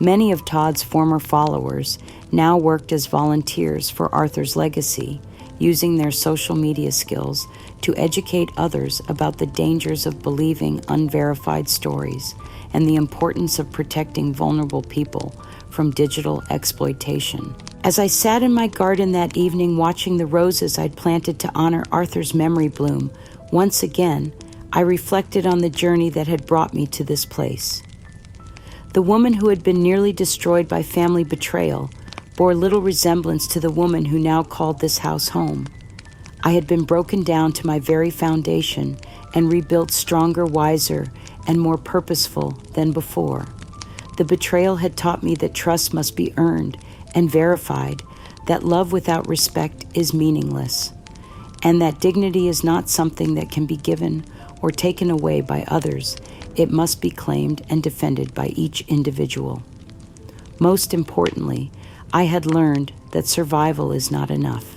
Many of Todd's former followers now worked as volunteers for Arthur's Legacy, using their social media skills to educate others about the dangers of believing unverified stories and the importance of protecting vulnerable people from digital exploitation. As I sat in my garden that evening watching the roses I'd planted to honor Arthur's memory bloom, once again, I reflected on the journey that had brought me to this place. The woman who had been nearly destroyed by family betrayal bore little resemblance to the woman who now called this house home. I had been broken down to my very foundation and rebuilt stronger, wiser, and more purposeful than before. The betrayal had taught me that trust must be earned and verified, that love without respect is meaningless, and that dignity is not something that can be given or taken away by others. It must be claimed and defended by each individual. Most importantly, I had learned that survival is not enough.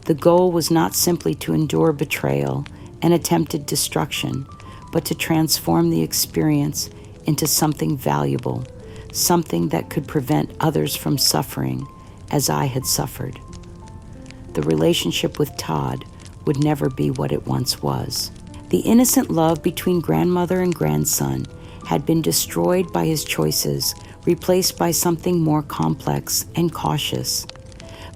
The goal was not simply to endure betrayal and attempted destruction, but to transform the experience into something valuable, something that could prevent others from suffering as I had suffered. The relationship with Todd would never be what it once was. The innocent love between grandmother and grandson had been destroyed by his choices, replaced by something more complex and cautious.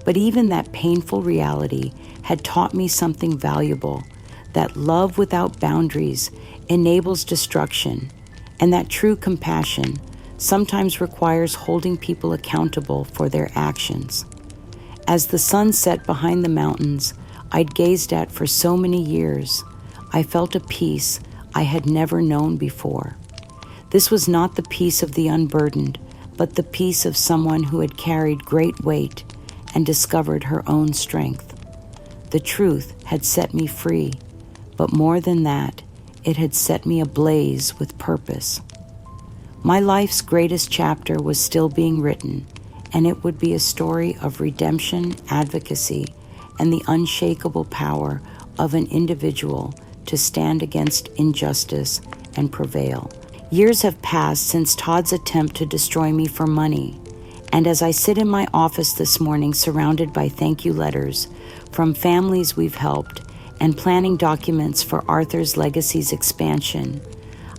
But even that painful reality had taught me something valuable, that love without boundaries enables destruction, and that true compassion sometimes requires holding people accountable for their actions. As the sun set behind the mountains I'd gazed at for so many years, I felt a peace I had never known before. This was not the peace of the unburdened, but the peace of someone who had carried great weight and discovered her own strength. The truth had set me free, but more than that, it had set me ablaze with purpose. My life's greatest chapter was still being written, and it would be a story of redemption, advocacy, and the unshakable power of an individual to stand against injustice and prevail. Years have passed since Todd's attempt to destroy me for money, and as I sit in my office this morning surrounded by thank you letters from families we've helped and planning documents for Arthur's legacy's expansion,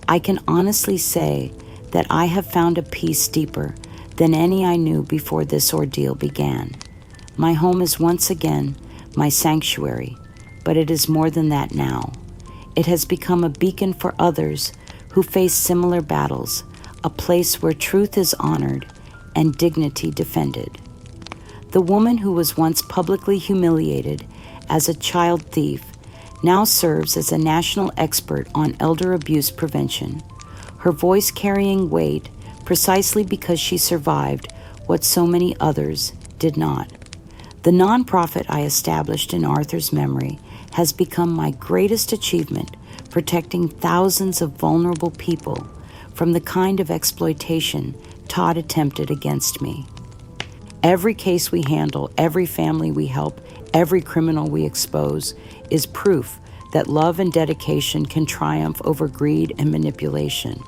I can honestly say that I have found a peace deeper than any I knew before this ordeal began. My home is once again my sanctuary, but it is more than that now. It has become a beacon for others who face similar battles, a place where truth is honored and dignity defended. The woman who was once publicly humiliated as a child thief now serves as a national expert on elder abuse prevention, her voice carrying weight precisely because she survived what so many others did not. The nonprofit I established in Arthur's memory has become my greatest achievement, protecting thousands of vulnerable people from the kind of exploitation Todd attempted against me. Every case we handle, every family we help, every criminal we expose is proof that love and dedication can triumph over greed and manipulation.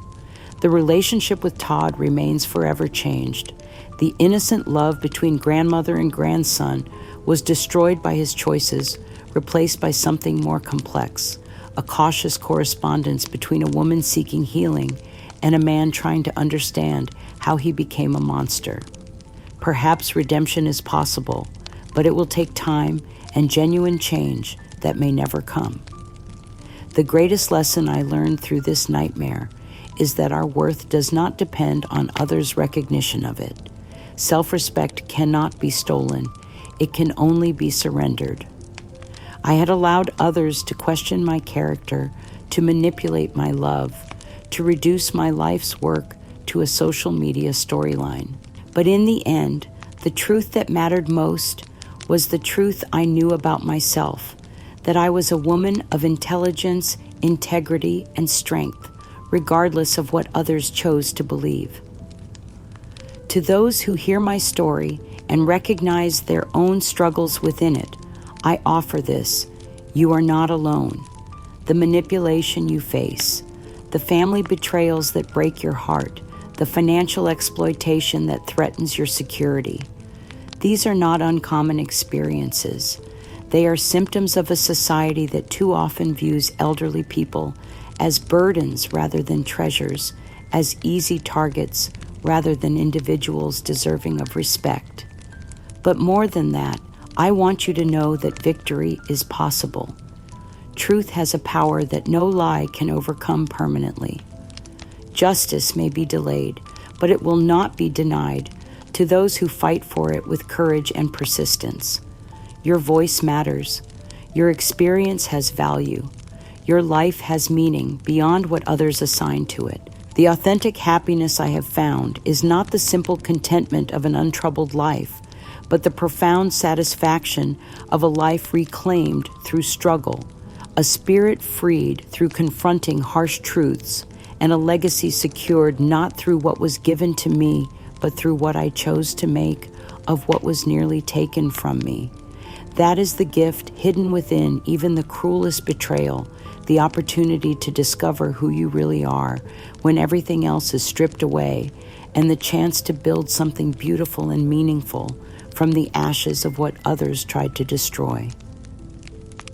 The relationship with Todd remains forever changed. The innocent love between grandmother and grandson was destroyed by his choices, replaced by something more complex, a cautious correspondence between a woman seeking healing and a man trying to understand how he became a monster. Perhaps redemption is possible, but it will take time and genuine change that may never come. The greatest lesson I learned through this nightmare is that our worth does not depend on others' recognition of it. Self-respect cannot be stolen. It can only be surrendered. I had allowed others to question my character, to manipulate my love, to reduce my life's work to a social media storyline. But in the end, the truth that mattered most was the truth I knew about myself, that I was a woman of intelligence, integrity, and strength, regardless of what others chose to believe. To those who hear my story and recognize their own struggles within it, I offer this: you are not alone. The manipulation you face, the family betrayals that break your heart, the financial exploitation that threatens your security, these are not uncommon experiences. They are symptoms of a society that too often views elderly people as burdens rather than treasures, as easy targets rather than individuals deserving of respect. But more than that, I want you to know that victory is possible. Truth has a power that no lie can overcome permanently. Justice may be delayed, but it will not be denied to those who fight for it with courage and persistence. Your voice matters. Your experience has value. Your life has meaning beyond what others assign to it. The authentic happiness I have found is not the simple contentment of an untroubled life, but the profound satisfaction of a life reclaimed through struggle, a spirit freed through confronting harsh truths, and a legacy secured not through what was given to me, but through what I chose to make of what was nearly taken from me. That is the gift hidden within even the cruelest betrayal, the opportunity to discover who you really are when everything else is stripped away, and the chance to build something beautiful and meaningful from the ashes of what others tried to destroy.